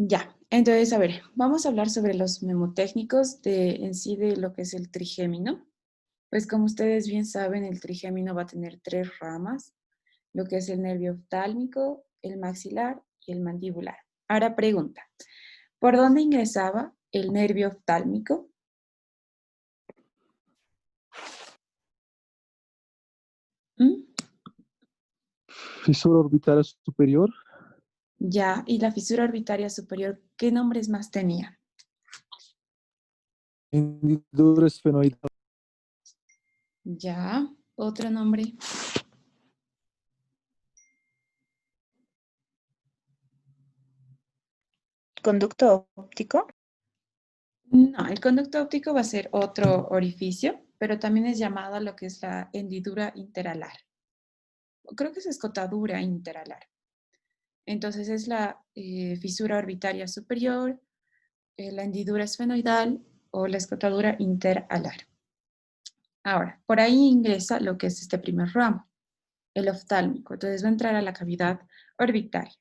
Ya, entonces, a ver, vamos a hablar sobre los mnemotécnicos en sí de lo que es el trigémino. Pues como ustedes bien saben, el trigémino va a tener tres ramas, lo que es el nervio oftálmico, el maxilar y el mandibular. Ahora pregunta, ¿por dónde ingresaba el nervio oftálmico? ¿Mm? Fisura orbital superior, Ya, y la fisura orbitaria superior, ¿qué nombres más tenía? hendidura esfenoidal, Ya, otro nombre. Conducto óptico. No, el conducto óptico va a ser otro orificio, pero también es llamado lo que es la hendidura interalar. Creo que es escotadura interalar. Entonces es la fisura orbitaria superior, la hendidura esfenoidal o la escotadura interalar. Ahora, por ahí ingresa lo que es este primer ramo, el oftálmico. Entonces va a entrar a la cavidad orbitaria.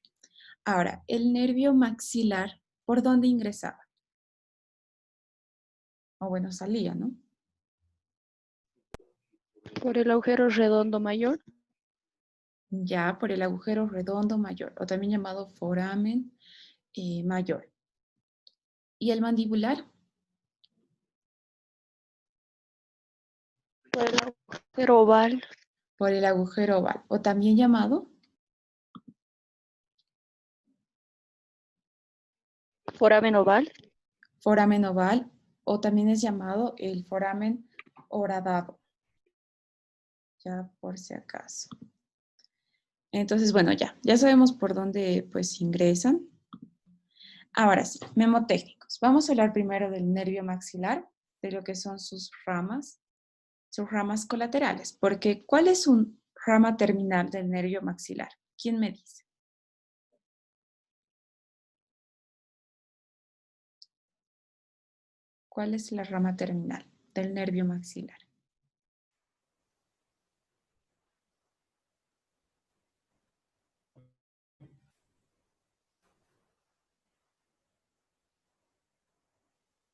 Ahora, el nervio maxilar, ¿por dónde ingresaba? O bueno, salía, ¿no? Por el agujero redondo mayor. Ya por el agujero redondo mayor, o también llamado foramen mayor. ¿Y el mandibular? Por el agujero oval. Por el agujero oval, o también llamado Foramen oval. foramen oval, o también es llamado el foramen horadado, ya por si acaso. Entonces, bueno, ya sabemos por dónde pues ingresan. Ahora sí, mnemotécnicos. Vamos a hablar primero del nervio maxilar, de lo que son sus ramas colaterales, porque ¿cuál es un rama terminal del nervio maxilar? ¿Quién me dice? ¿Cuál es la rama terminal del nervio maxilar?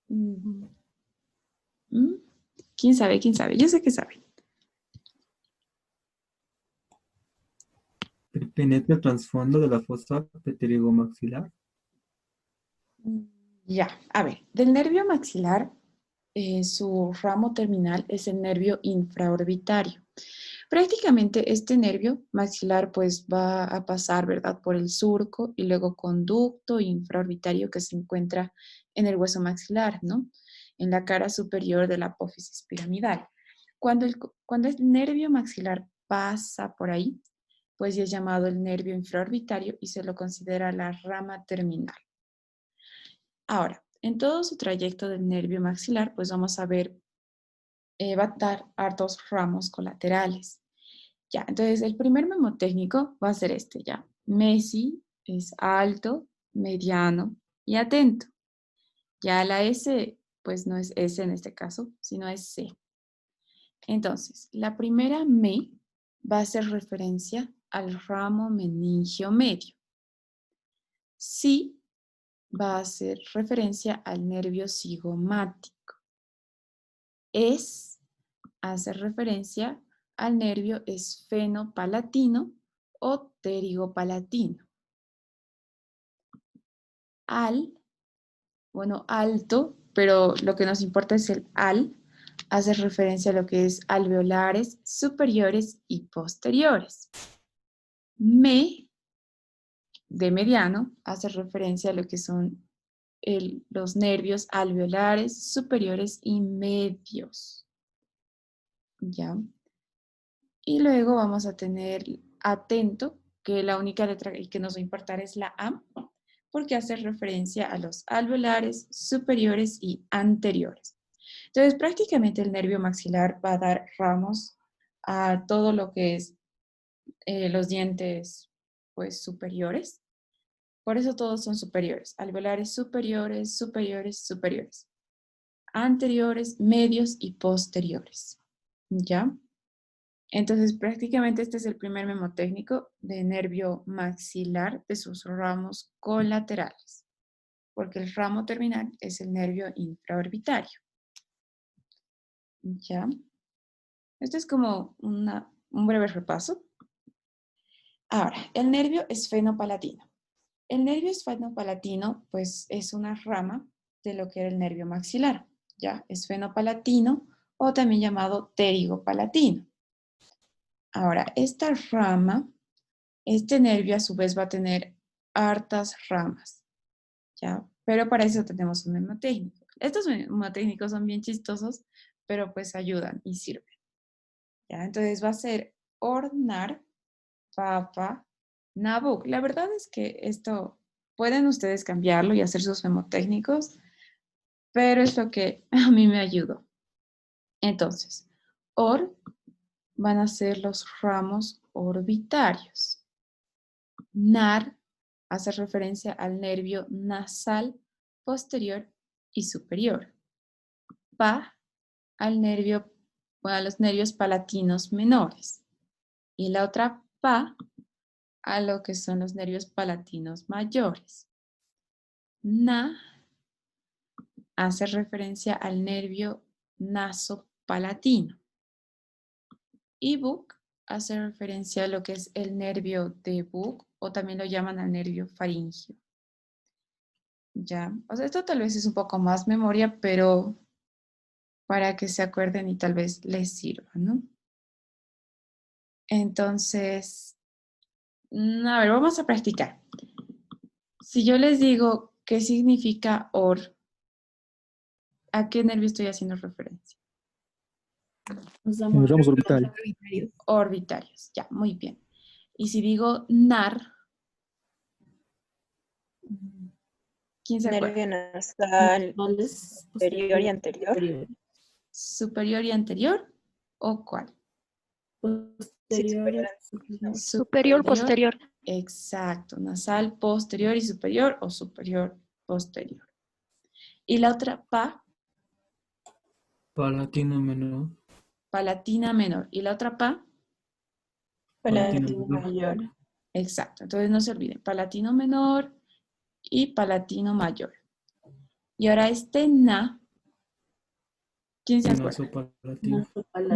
Mm, ¿Mm? ¿Quién sabe? ¿Quién sabe? Yo sé que sabe. Penetra el trasfondo de la fosa pterigomaxilar. Ya, a ver, del nervio maxilar, su ramo terminal es el nervio infraorbitario. Prácticamente este nervio maxilar pues va a pasar, ¿verdad?, por el surco y luego conducto infraorbitario que se encuentra en el hueso maxilar, ¿no? En la cara superior de la apófisis piramidal. Cuando el nervio maxilar pasa por ahí, pues ya es llamado el nervio infraorbitario y se lo considera la rama terminal. Ahora, en todo su trayecto del nervio maxilar, pues vamos a ver, va a dar hartos ramos colaterales. Ya, entonces el primer mnemotécnico va a ser este, ya. Messi es alto, mediano y atento. Ya la S, pues no es S en este caso, sino es C. Entonces, la primera me va a hacer referencia al ramo meningio medio. Sí va a hacer referencia al nervio cigomático. Es hace referencia al nervio esfenopalatino o pterigopalatino. Alto, pero lo que nos importa es el hace referencia a lo que es alveolares superiores y posteriores. De mediano, hace referencia a lo que son los nervios alveolares superiores y medios. ¿Ya? Y luego vamos a tener atento, que la única letra que nos va a importar es la A, porque hace referencia a los alveolares superiores y anteriores. Entonces, prácticamente el nervio maxilar va a dar ramos a todo lo que es los dientes pues, superiores. Por eso todos son superiores. Alveolares superiores, superiores, superiores. Anteriores, medios y posteriores. ¿Ya? Entonces, prácticamente este es el primer mnemotécnico de nervio maxilar de sus ramos colaterales. porque el ramo terminal es el nervio infraorbitario. ¿Ya? Esto es como un breve repaso. Ahora, el nervio esfenopalatino. El nervio esfenopalatino, pues, es una rama de lo que era el nervio maxilar, ¿ya? Esfenopalatino o también llamado pterigopalatino. Ahora, esta rama, este nervio a su vez va a tener hartas ramas, ¿ya? Pero para eso tenemos un mnemotécnico. Estos mnemotécnicos son bien chistosos, pero pues ayudan y sirven, ¿ya? Entonces va a ser ornar, papa, nabuk. La verdad es que esto pueden ustedes cambiarlo y hacer sus mnemotécnicos, pero es lo que a mí me ayudó. Entonces, or van a ser los ramos orbitarios. Nar hace referencia al nervio nasal posterior y superior. Pa al nervio, a los nervios palatinos menores. Y la otra pa a lo que son los nervios palatinos mayores. Na hace referencia al nervio nasopalatino. Y Buk hace referencia a lo que es el nervio de Buk, o también lo llaman al nervio faringio. Ya, o sea, esto tal vez es un poco más memoria, pero para que se acuerden y tal vez les sirva, ¿no? Entonces, a ver, vamos a practicar. Si yo les digo qué significa OR, ¿a qué nervio estoy haciendo referencia? Ramos orbitarios. Orbitarios, ya, muy bien. Y si digo NAR, ¿quién se acuerda? Nervio nasal Nasales superior y anterior. ¿Superior y anterior o cuál? Posterior. Superior, posterior. Exacto, nasal posterior y superior o superior posterior. Y la otra pa, Palatino menor. palatina menor. Y la otra pa, Palatino mayor. exacto. Entonces no se olviden, palatino menor y palatino mayor. Y ahora este na, ¿quién se acuerda? Nasopalatino.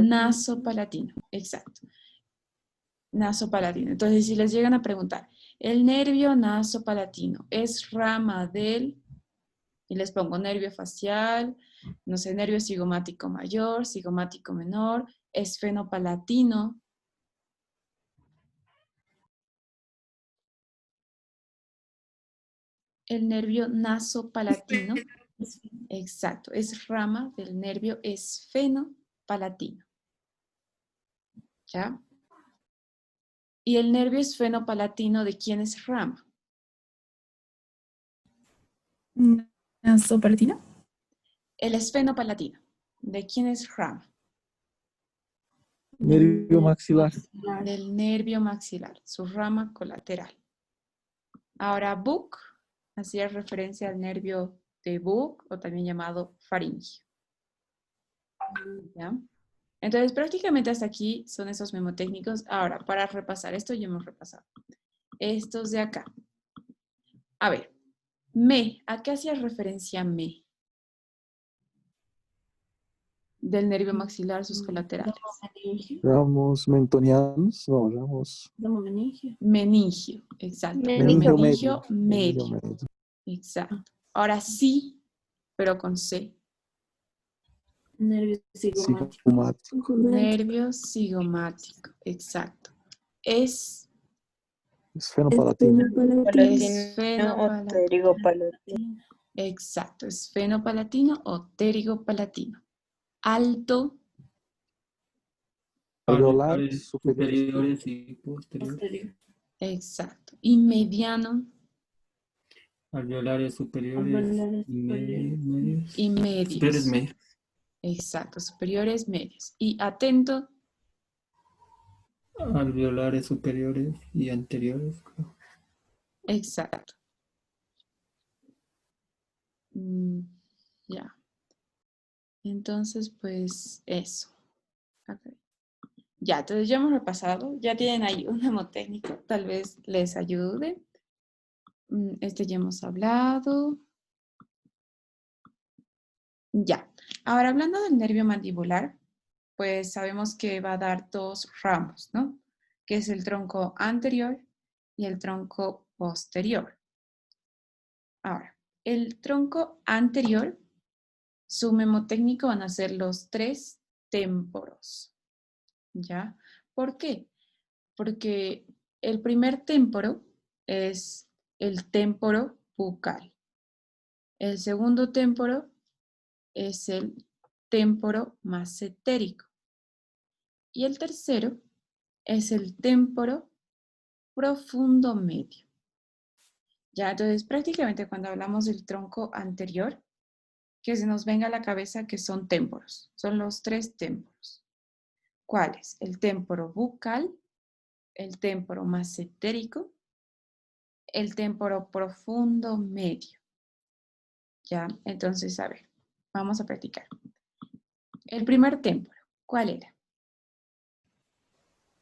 Nasopalatino, exacto. Nasopalatino. Entonces, si les llegan a preguntar, ¿el nervio nasopalatino es rama del, y les pongo nervio facial, no sé, nervio cigomático mayor, cigomático menor, esfenopalatino? El nervio nasopalatino, exacto, es rama del nervio esfenopalatino. ¿Ya? ¿Y el nervio esfenopalatino de quién es rama? Nasopalatino. El esfenopalatino, ¿de quién es rama? Nervio maxilar. Del nervio maxilar, su rama colateral. Ahora, Buk hacía referencia al nervio de Buk, o también llamado faringio. ¿Ya? Entonces, prácticamente hasta aquí son esos mnemotécnicos. Ahora, para repasar, esto ya hemos repasado. Estos de acá. A ver, me, ¿a qué hacía referencia me? Del nervio maxilar, sus colaterales. Ramos mentonianos. No, ramos. Meningio, exacto. Pero Meningio meningio Meningio medio. medio. Exacto. Ahora sí, pero con C. Nervio Cigomático. Nervio cigomático, exacto. Es Esfenopalatino. Palatino o esfenopalatino. pterigopalatino. Exacto, esfenopalatino o pterigopalatino. Alto, Alveolar Alveolares superiores. superiores y posteriores. exacto. Y mediano Alveolares superiores y medios. y Superiores medios. medios. Exacto, superiores, medios. Y atento, Alveolares superiores y anteriores. exacto. Ya. Entonces, pues eso. Ok. Ya, entonces ya hemos repasado. Ya tienen ahí un mnemotécnico. Tal vez les ayude. Este ya hemos hablado. Ya. Ahora, hablando del nervio mandibular, pues sabemos que va a dar dos ramos, ¿no? Que es el tronco anterior y el tronco posterior. Ahora, el tronco anterior, su memotécnico van a ser los tres témporos, ¿ya? ¿Por qué? Porque el primer témporo es el témporo bucal. El segundo témporo es el témporo massetérico. Y el tercero es el témporo profundo medio. Ya, entonces prácticamente cuando hablamos del tronco anterior, que se nos venga a la cabeza que son témporos. Son los tres témporos. ¿Cuáles? El témporo bucal, el témporo massetérico, el témporo profundo medio. Ya, entonces, a ver, vamos a practicar. El primer témporo, ¿cuál era?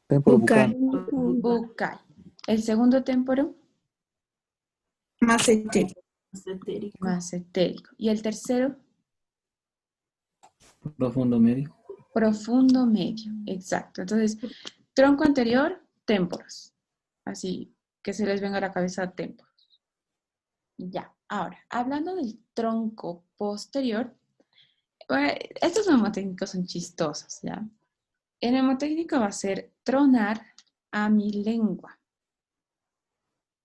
Témporo bucal. Bucal. El segundo témporo, Massetérico. massetérico. Y el tercero, Profundo medio. profundo medio. Exacto. Entonces, tronco anterior, témporos. Así que se les venga a la cabeza témporos. Ya. Ahora, hablando del tronco posterior, bueno, estos mnemotécnicos son chistosos, ¿ya? El mnemotécnico va a ser tronar a mi lengua.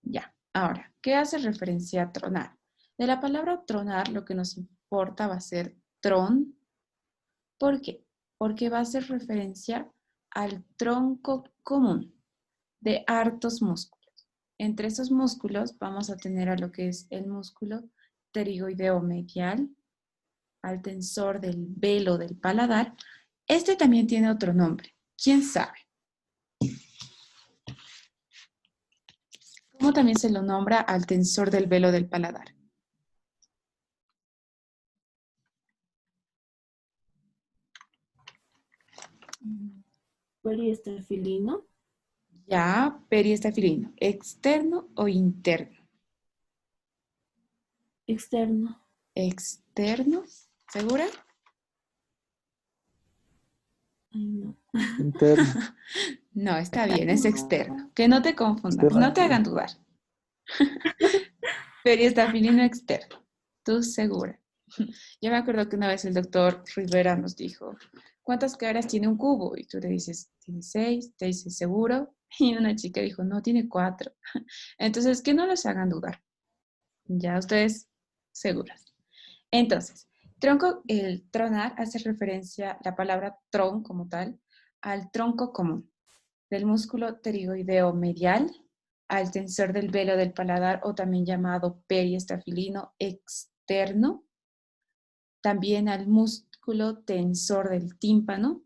Ya. Ahora, ¿qué hace referencia a tronar? De la palabra tronar, lo que nos importa va a ser tron. ¿Por qué? Porque va a hacer referencia al tronco común de hartos músculos. Entre esos músculos vamos a tener a lo que es el músculo pterigoideo medial, al tensor del velo del paladar. Este también tiene otro nombre. ¿Quién sabe? ¿Cómo también se lo nombra al tensor del velo del paladar? Periestafilino. Ya, periestafilino. ¿Externo o interno? Externo. ¿Externo? ¿Segura? Ay, no. Interno. No, está bien, es externo. Que no te confundan, Externo. no te hagan dudar. Periestafilino externo. ¿Tú segura? Yo me acuerdo que una vez el doctor Rivera nos dijo, ¿cuántas caras tiene un cubo? Y tú le dices, tiene 6, te dice, ¿seguro? Y una chica dijo, no, tiene 4. Entonces, que no los hagan dudar. Ya ustedes seguras. Entonces, tronco, el tronar hace referencia, la palabra tron como tal, al tronco común del músculo pterigoideo medial, al tensor del velo del paladar o también llamado periestafilino externo, también al músculo tensor del tímpano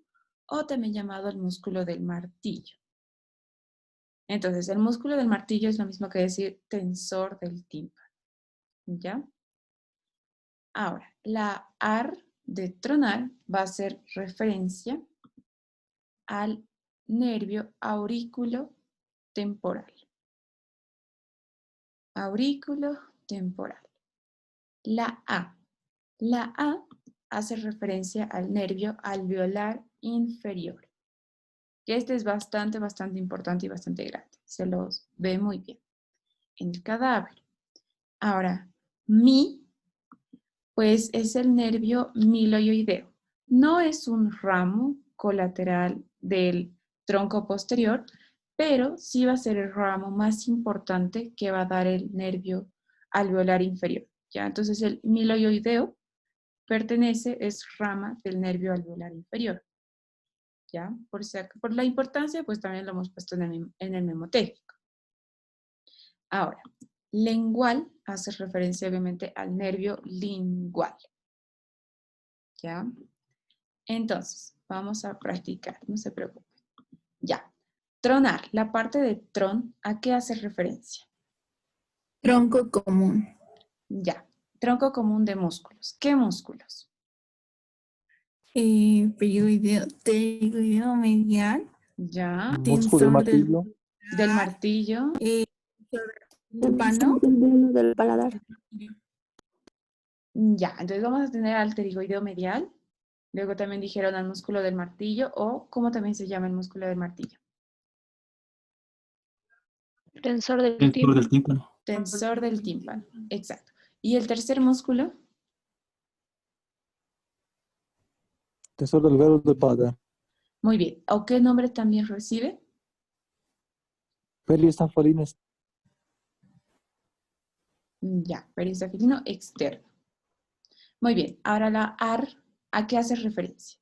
o también llamado el músculo del martillo. Entonces, el músculo del martillo es lo mismo que decir tensor del tímpano. ¿Ya? Ahora, la AR de tronar va a hacer referencia al nervio aurículo temporal. Aurículo temporal. La A. La A hace referencia al nervio alveolar inferior, que este es bastante importante y bastante grande. Se los ve muy bien en el cadáver. Ahora, Mi, pues es el nervio miloioideo. No es un ramo colateral del tronco posterior, pero sí va a ser el ramo más importante que va a dar el nervio alveolar inferior. ¿Ya? Entonces el miloioideo es rama del nervio alveolar inferior. ¿Ya? Por la importancia, pues también lo hemos puesto en el memotécnico. Ahora, lengual hace referencia obviamente al nervio lingual. ¿Ya? Entonces, vamos a practicar, no se preocupen. Ya. Tronar, la parte de tron, ¿a qué hace referencia? Tronco común. Ya. Tronco común de músculos. ¿Qué músculos? Pterigoideo medial. Ya. Músculo del martillo. Del martillo. Tímpano. Del velo del paladar. Ya, entonces vamos a tener al pterigoideo medial. Luego también dijeron al músculo del martillo o ¿cómo también se llama el músculo del martillo? Tensor del Tensor tímpano. del tímpano. Tensor del tímpano, exacto. ¿Y el tercer músculo? Tensor delgado de pata. Muy bien. ¿O qué nombre también recibe? Periestafalines. Ya, peristafilino externo. Muy bien. Ahora la AR, ¿a qué hace referencia?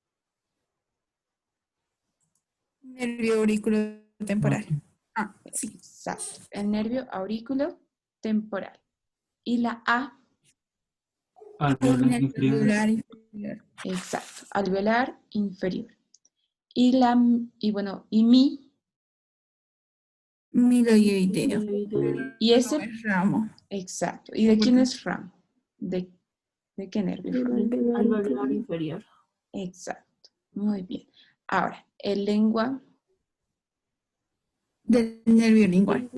Nervio auricular temporal. Ah, sí. Exacto. El nervio aurículo temporal. ¿Y la A? Alveolar inferior. Alveolar inferior. Exacto. Alveolar inferior. Y la, y bueno, y mi, Miloioideo. y No ese, es ramo. exacto. ¿Y de quién es ramo? ¿De qué nervio? Alveolar inferior. Exacto. Muy bien. Ahora, el lengua, Del nervio lingual.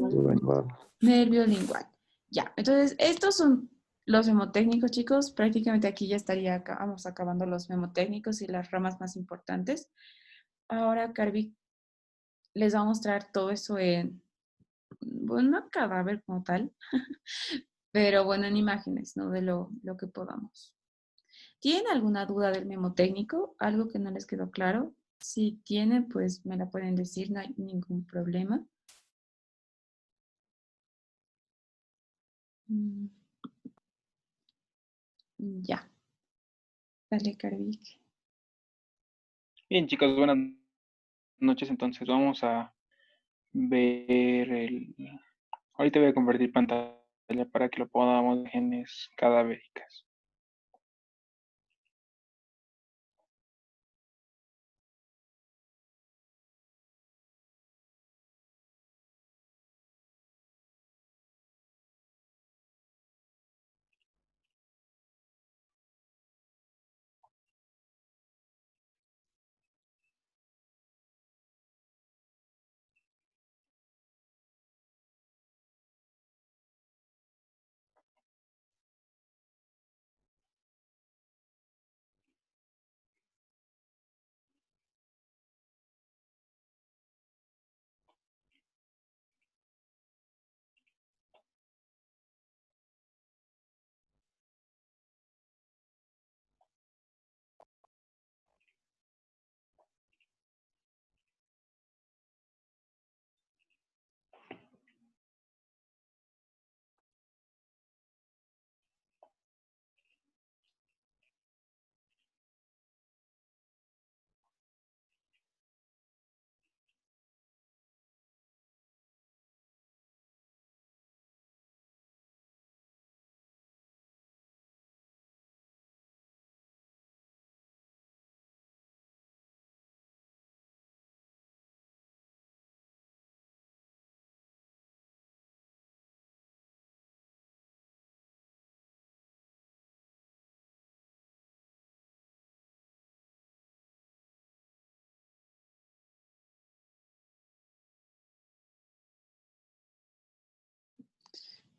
nervio lingual. Ya, entonces estos son los memotécnicos, chicos. Prácticamente aquí ya vamos acabando los memotécnicos y las ramas más importantes. Ahora, Carvi les va a mostrar todo eso en, bueno, no cadáver como tal, pero bueno, en imágenes, ¿no? De lo que podamos. ¿Tienen alguna duda del memotécnico? ¿Algo que no les quedó claro? Si tienen, pues me la pueden decir, no hay ningún problema. Mm, Ya, dale, Carvic. Bien, chicos, buenas noches. Entonces vamos a ver el... Ahorita voy a convertir pantalla para que lo podamos ver en genes cadavéricas.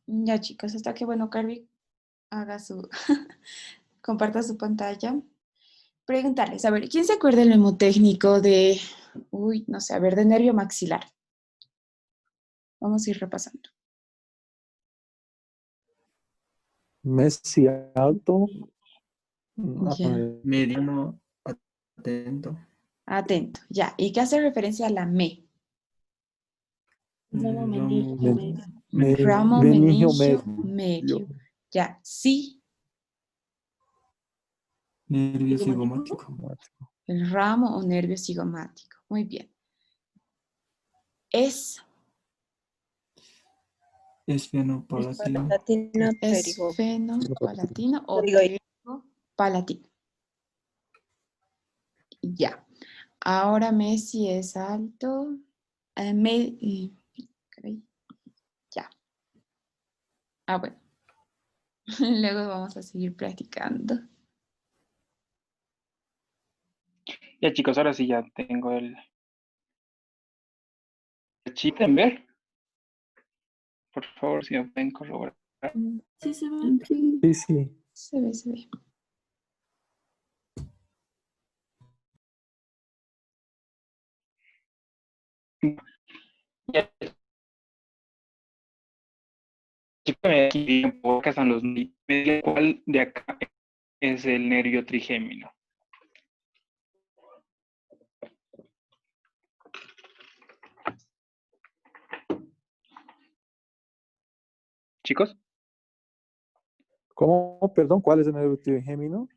Ya, chicos, hasta que, bueno, Carvic haga su, comparta su pantalla. Preguntarles, a ver, ¿quién se acuerda del memotécnico de, uy, no sé, a ver, de nervio maxilar? Vamos a ir repasando. Messi alto. Ya, Mediano atento. atento, ya. ¿Y qué hace referencia a la me? Ramo Ramo meningo. Ramo Meningio meningio medio. medio. Ya, sí, Nervio cigomático. el ramo o nervio cigomático. Muy bien. Es Esfenopalatino. Palatino esfenopalatino o pterigoideo. pterigopalatino. Ya. Ahora Messi es alto. Caray, ya. Ah, bueno. Luego vamos a seguir practicando. Ya, chicos, ahora sí ya tengo el chip en ver. Por favor, si me pueden corroborar. Sí se ve. Sí, sí. Se ve, se ve. Ya, chécame aquí bien, por acá están los nervios. ¿Cuál de acá es el nervio trigémino? ¿Chicos? ¿Cómo? Perdón, ¿cuál es el nervio trigémino?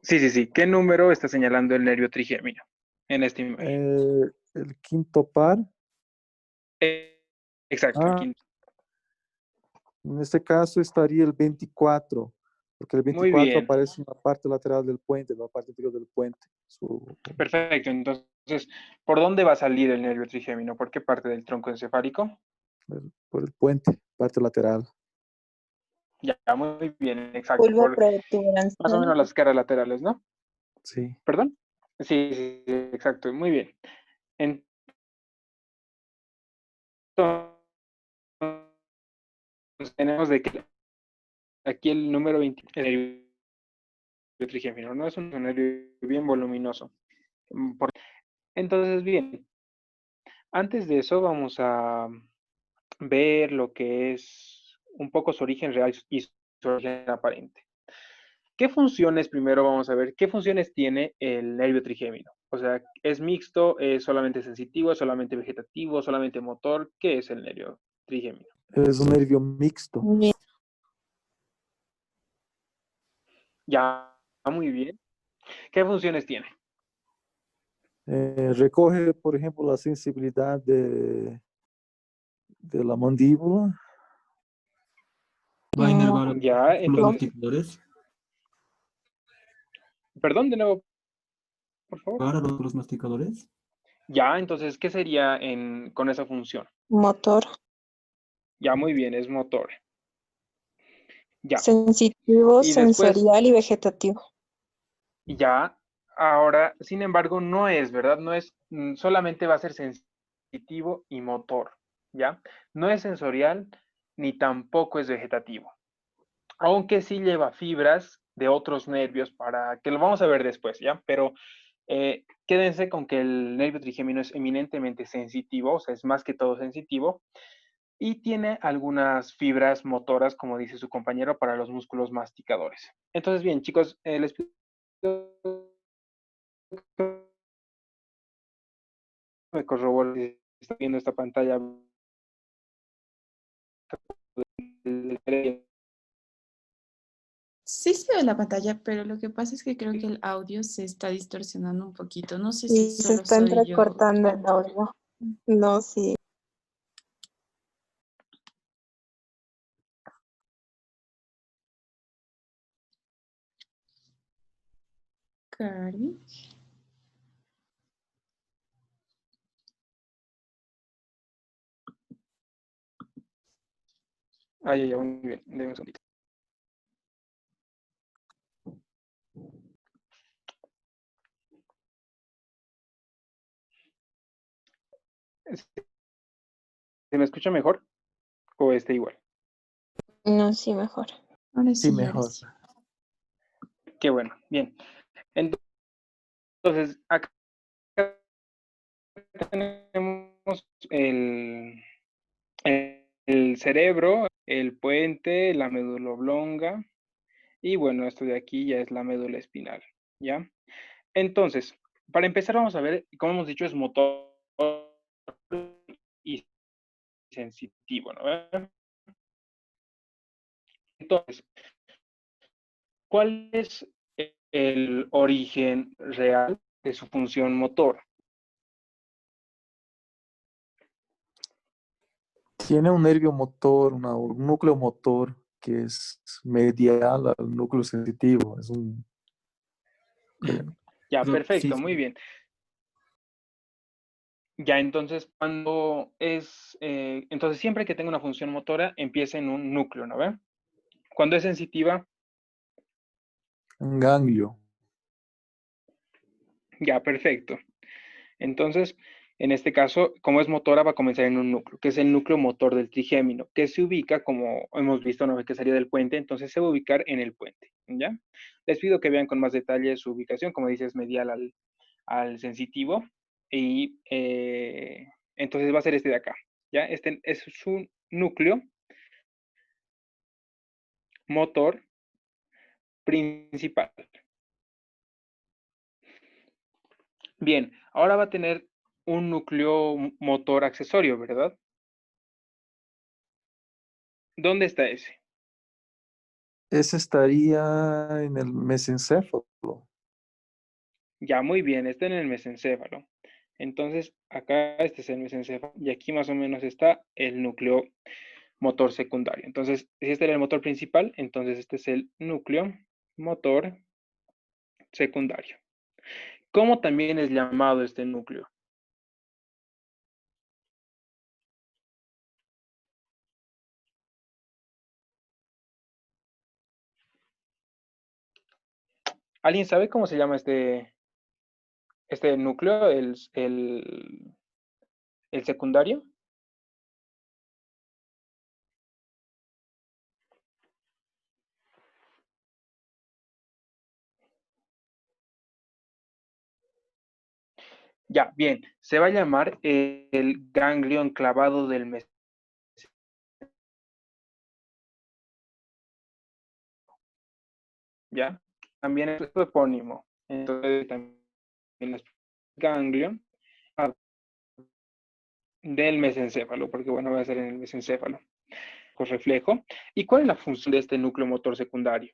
Sí. ¿Qué número está señalando el nervio trigémino en esta imagen? El quinto par. Exacto, el Ah, quinto. en este caso estaría el 24, porque el Muy 24 bien, aparece en la parte lateral del puente, la parte interior del puente. perfecto. Entonces, ¿por dónde va a salir el nervio trigémino? ¿Por qué parte del tronco encefálico? Por el puente, parte lateral. Ya, muy bien, exacto. Vulva Por más o protuberancial. menos las caras laterales, ¿no? Sí. ¿Perdón? Sí, exacto. Muy bien. Entonces, tenemos de que aquí el número 20, el nervio trigémino, ¿no? Es un nervio bien voluminoso. Entonces, bien, antes de eso vamos a ver lo que es un poco su origen real y su origen aparente. ¿Qué funciones, primero vamos a ver, qué funciones tiene el nervio trigémino? O sea, ¿es mixto, es solamente sensitivo, es solamente vegetativo, solamente motor? ¿Qué es el nervio trigémino? Es un nervio mixto. Bien. Ya, muy bien. ¿Qué funciones tiene? Recoge, por ejemplo, la sensibilidad de la mandíbula. Va a inervar a Ya, los entonces, masticadores. perdón, de nuevo, por favor. Para los masticadores. Ya, entonces, ¿qué sería con esa función? Motor. Ya, muy bien, es motor. Ya. Sensitivo, Y después, sensorial y vegetativo. ya, ahora, sin embargo, no es, ¿verdad? No es, solamente va a ser sensitivo y motor, ¿ya? No es sensorial ni tampoco es vegetativo. Aunque sí lleva fibras de otros nervios para que lo vamos a ver después, ¿ya? Pero quédense con que el nervio trigémino es eminentemente sensitivo, o sea, es más que todo sensitivo, y tiene algunas fibras motoras, como dice su compañero, para los músculos masticadores. Entonces, bien, chicos, les pido que me corroboren si está viendo esta pantalla. Sí se ve la pantalla, pero lo que pasa es que creo que el audio se está distorsionando un poquito. No sé si Y se solo está soy yo. entrecortando el audio. No, sí. Cari. Ay, muy bien, denme un segundito. ¿Se me escucha mejor o está igual? No, sí, mejor. Ahora Sí, sí, ahora mejor. sí. Qué bueno, bien. Entonces, acá tenemos el cerebro, el puente, la médula oblonga y bueno, esto de aquí ya es la médula espinal, ¿ya? Entonces, para empezar vamos a ver, como hemos dicho, es motor y sensitivo, ¿no? Entonces, ¿cuál es el origen real de su función motor? Tiene un nervio motor, un núcleo motor que es medial al núcleo sensitivo. Es un, Ya, Sí, perfecto, muy sí. bien. Ya, entonces, entonces siempre que tenga una función motora, empieza en un núcleo, ¿no ve? Cuando es sensitiva, un ganglio. ya, perfecto. Entonces, En este caso, como es motora, va a comenzar en un núcleo, que es el núcleo motor del trigémino, que se ubica, como hemos visto una vez que salió del puente, entonces se va a ubicar en el puente, ¿ya? Les pido que vean con más detalle su ubicación, como dices, medial al sensitivo, y entonces va a ser este de acá, ¿ya? Este es un núcleo motor principal. Bien, ahora va a tener un núcleo motor accesorio, ¿verdad? ¿Dónde está ese? Ese estaría en el mesencéfalo. Ya, muy bien, está en el mesencéfalo. Entonces, acá este es el mesencéfalo y aquí más o menos está el núcleo motor secundario. Entonces, si este era el motor principal, entonces este es el núcleo motor secundario. ¿Cómo también es llamado este núcleo? ¿Alguien sabe cómo se llama este núcleo, el secundario? Ya, bien, se va a llamar el ganglio enclavado del mesencéfalo. ¿Ya? También es epónimo. Entonces, también es ganglio del mesencéfalo, porque bueno, va a ser en el mesencéfalo, con reflejo. ¿Y cuál es la función de este núcleo motor secundario?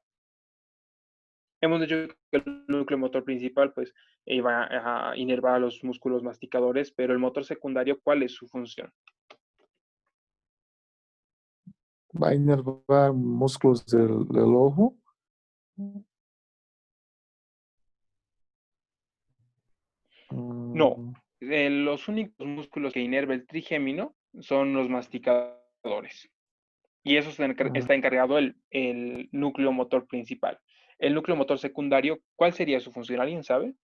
Hemos dicho que el núcleo motor principal, pues, va a inervar a los músculos masticadores, pero el motor secundario, ¿cuál es su función? Va a inervar músculos del ojo. No, Mm, los únicos músculos que inerva el trigémino son los masticadores. Y eso ah, está encargado el núcleo motor principal. El núcleo motor secundario, ¿cuál sería su función? ¿Alguien sabe?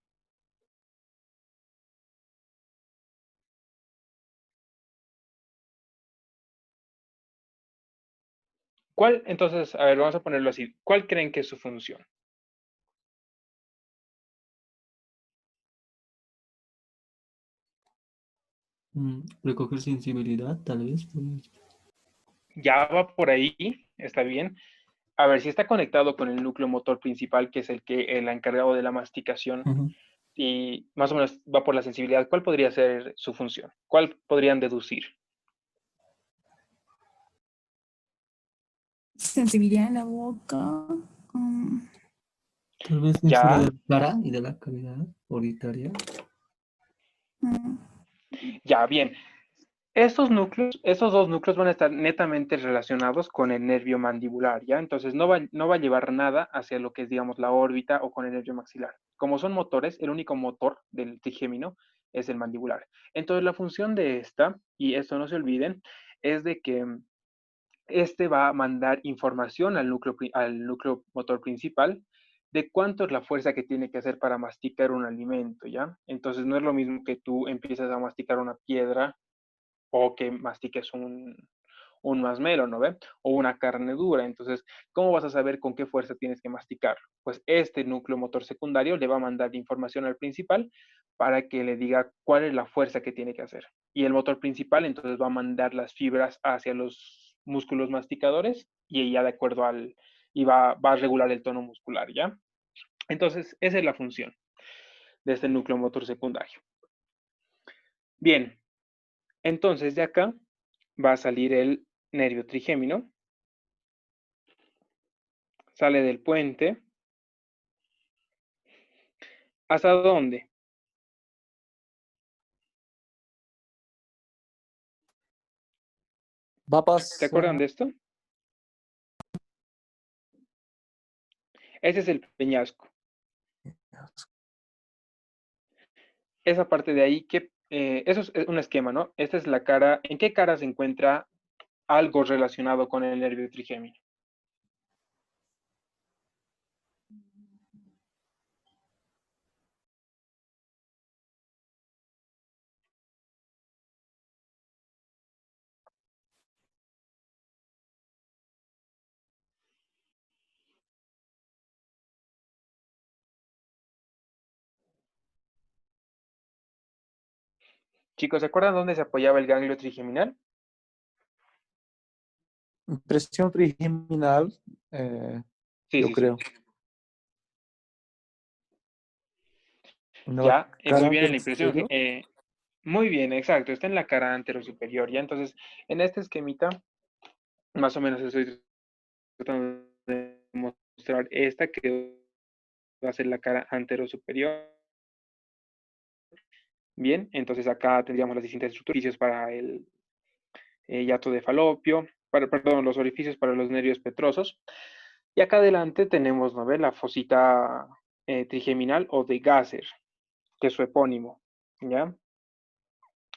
¿Cuál? Entonces, a ver, vamos a ponerlo así. ¿Cuál creen que es su función? Recoger sensibilidad, tal vez. Pues. Ya va por ahí, está bien. A ver, si está conectado con el núcleo motor principal, que es el encargado de la masticación, Ujú. y más o menos va por la sensibilidad, ¿cuál podría ser su función? ¿Cuál podrían deducir? Sensibilidad en la boca. Tal vez censura de Ya, la cara y de la cavidad auditoria. Mm, ya, bien. Estos dos núcleos van a estar netamente relacionados con el nervio mandibular, ¿ya? Entonces no va a llevar nada hacia lo que es, digamos, la órbita o con el nervio maxilar. Como son motores, el único motor del trigémino es el mandibular. Entonces la función de esta, y esto no se olviden, es de que este va a mandar información al núcleo motor principal de cuánto es la fuerza que tiene que hacer para masticar un alimento, ¿ya? Entonces no es lo mismo que tú empiezas a masticar una piedra o que mastiques un masmelo, ¿no ve? O una carne dura. Entonces, ¿cómo vas a saber con qué fuerza tienes que masticar? Pues este núcleo motor secundario le va a mandar información al principal para que le diga cuál es la fuerza que tiene que hacer. Y el motor principal entonces va a mandar las fibras hacia los músculos masticadores y ya de acuerdo y va a regular el tono muscular, ¿ya? Entonces, esa es la función de este núcleo motor secundario. Bien, entonces de acá va a salir el nervio trigémino, sale del puente. ¿Hasta dónde? va a ¿Se acuerdan pasar. de esto? Ese es el peñasco. Esa parte de ahí, eso es un esquema, ¿no? Esta es la cara. ¿En qué cara se encuentra algo relacionado con el nervio trigémino? Chicos, ¿se acuerdan dónde se apoyaba el ganglio trigeminal? Impresión trigeminal, Sí, yo sí, creo. sí. En la Ya, muy cara bien en la del impresión. cerebro. Muy bien, exacto. Está en la cara anterosuperior. Ya, entonces, en este esquemita, más o menos estoy tratando de mostrar esta que va a ser la cara anterosuperior. Bien, entonces acá tendríamos las distintas estructuras para el hiato de falopio, perdón, los orificios para los nervios petrosos. Y acá adelante tenemos, ¿no ve? La fosita trigeminal o de Gasser, que es su epónimo, ¿ya?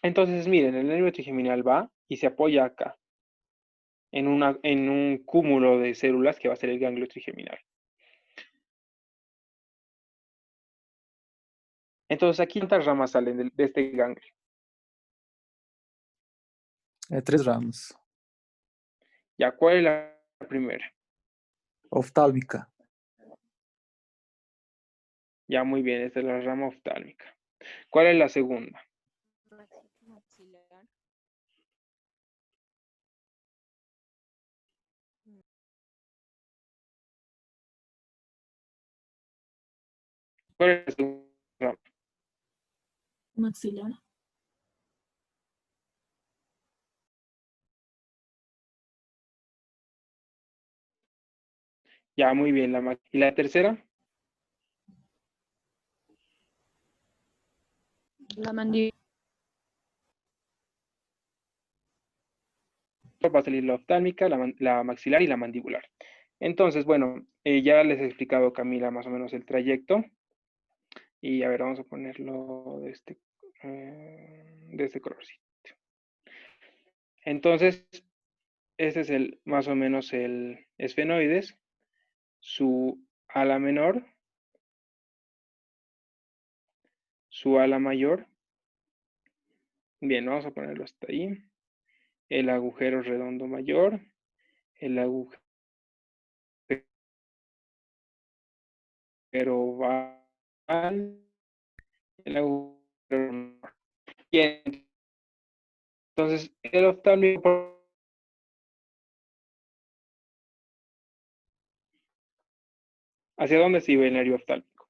Entonces, miren, el nervio trigeminal va y se apoya acá, en un cúmulo de células que va a ser el ganglio trigeminal. Entonces, aquí cuántas ramas salen de este ganglio. 3 ramas. Ya, ¿cuál es la primera? Oftálmica. Ya, muy bien, esta es la rama oftálmica. ¿Cuál es la segunda? Maxilar. ¿Cuál es la segunda rama? Maxilar. Ya, muy bien. ¿Y la tercera? La mandíbula. Va a salir la oftálmica, la maxilar y la mandibular. Entonces, bueno, ya les he explicado, Camila, más o menos el trayecto. Y a ver, vamos a ponerlo de este colorcito. Entonces, este es más o menos el esfenoides, su ala menor, su ala mayor. Bien, vamos a ponerlo hasta ahí. El agujero redondo mayor, el agujero oval, el agujero menor. Bien, entonces el oftálmico, ¿hacia dónde se iba el nervio oftálmico?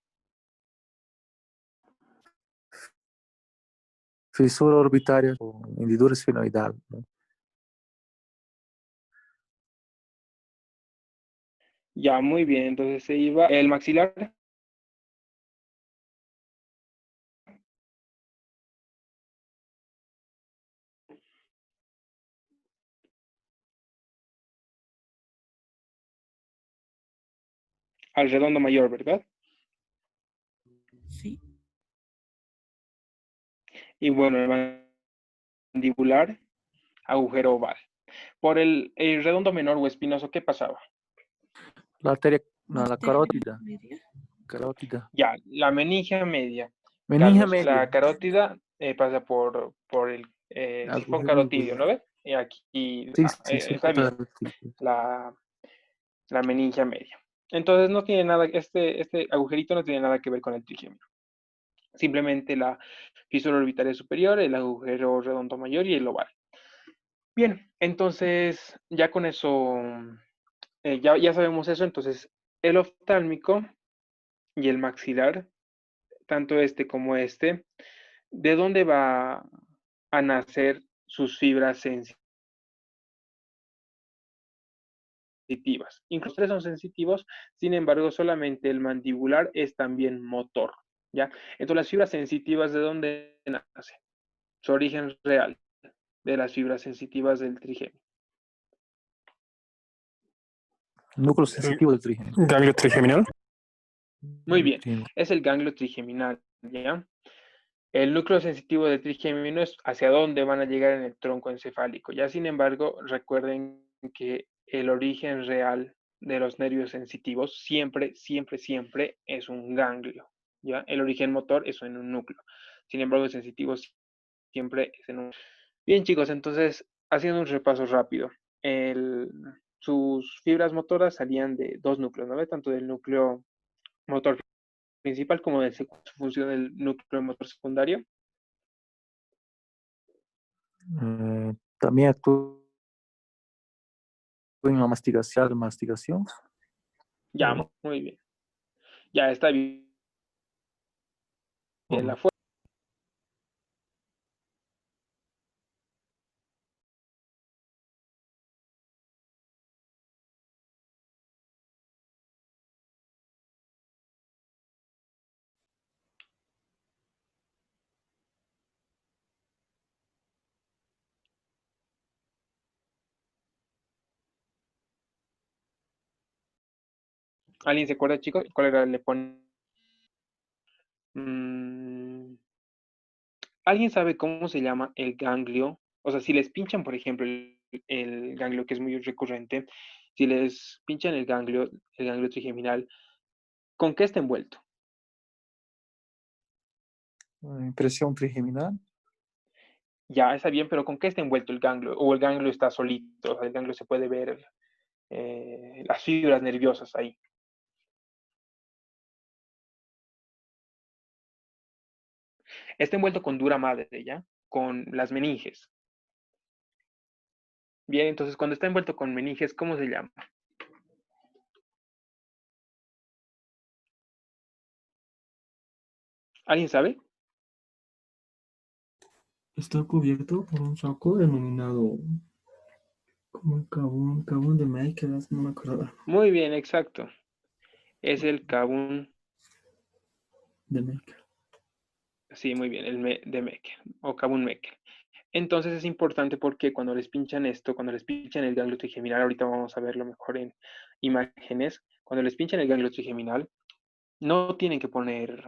Fisura orbitaria o hendidura esfenoidal, ¿no? Ya, muy bien, entonces se iba el maxilar. Al redondo mayor, ¿verdad? Sí. Y bueno, el mandibular, agujero oval. Por el redondo menor o espinoso, ¿qué pasaba? La arteria, no, la Arteria carótida. media. Carótida. Ya, la meningia media. Meningia Carlos, media. la carótida pasa por el sifón Agujero carotidio, medular. ¿no ves? Y aquí Sí, sí, sí. está bien, la meningia media. Entonces no tiene nada, este agujerito no tiene nada que ver con el trigémino. Simplemente la fisura orbitaria superior, el agujero redondo mayor y el oval. Bien, entonces ya con eso, ya sabemos eso, entonces el oftálmico y el maxilar, tanto este como este, ¿de dónde va a nacer sus fibras sensitivas? Incluso los tres son sensitivos, sin embargo, solamente el mandibular es también motor, ¿ya? Entonces, las fibras sensitivas, ¿de dónde nacen? Su origen real de las fibras sensitivas del trigémino. Núcleo sensitivo del trígeno. Ganglio trigeminal. Muy bien, es el ganglio trigeminal, ¿ya? El núcleo sensitivo del trigémino es hacia dónde van a llegar en el tronco encefálico. Ya, sin embargo, recuerden que el origen real de los nervios sensitivos siempre, siempre, siempre es un ganglio, ¿ya? El origen motor es en un núcleo. Sin embargo, el sensitivo siempre es en un... Bien, chicos, entonces, haciendo un repaso rápido. Sus fibras motoras salían de dos núcleos, ¿no? Tanto del núcleo motor principal como de su función del núcleo motor secundario. También actúa en la mastigación. Ya, O- muy bien. Ya está bien. La o- fuerza. ¿Alguien se acuerda, chicos? ¿Cuál era el le pone? ¿Alguien sabe cómo se llama el ganglio? O sea, si les pinchan, por ejemplo, el ganglio, que es muy recurrente, si les pinchan el ganglio trigeminal, ¿con qué está envuelto? Impresión trigeminal. Ya está bien, pero ¿con qué está envuelto el ganglio? O el ganglio está solito, o sea, el ganglio se puede ver las fibras nerviosas ahí. Está envuelto con dura madre, ¿ya? Con las meninges. Bien, entonces cuando está envuelto con meninges, ¿cómo se llama? ¿Alguien sabe? Está cubierto por un saco denominado como el cabún de Makers, no me acuerdo. Muy bien, exacto. Es el cabún, De Makers. sí, muy bien, de Meckel o cabún Meckel. Entonces es importante porque cuando les pinchan esto, cuando les pinchan el ganglio trigeminal, ahorita vamos a verlo mejor en imágenes, cuando les pinchan el ganglio trigeminal, no tienen que poner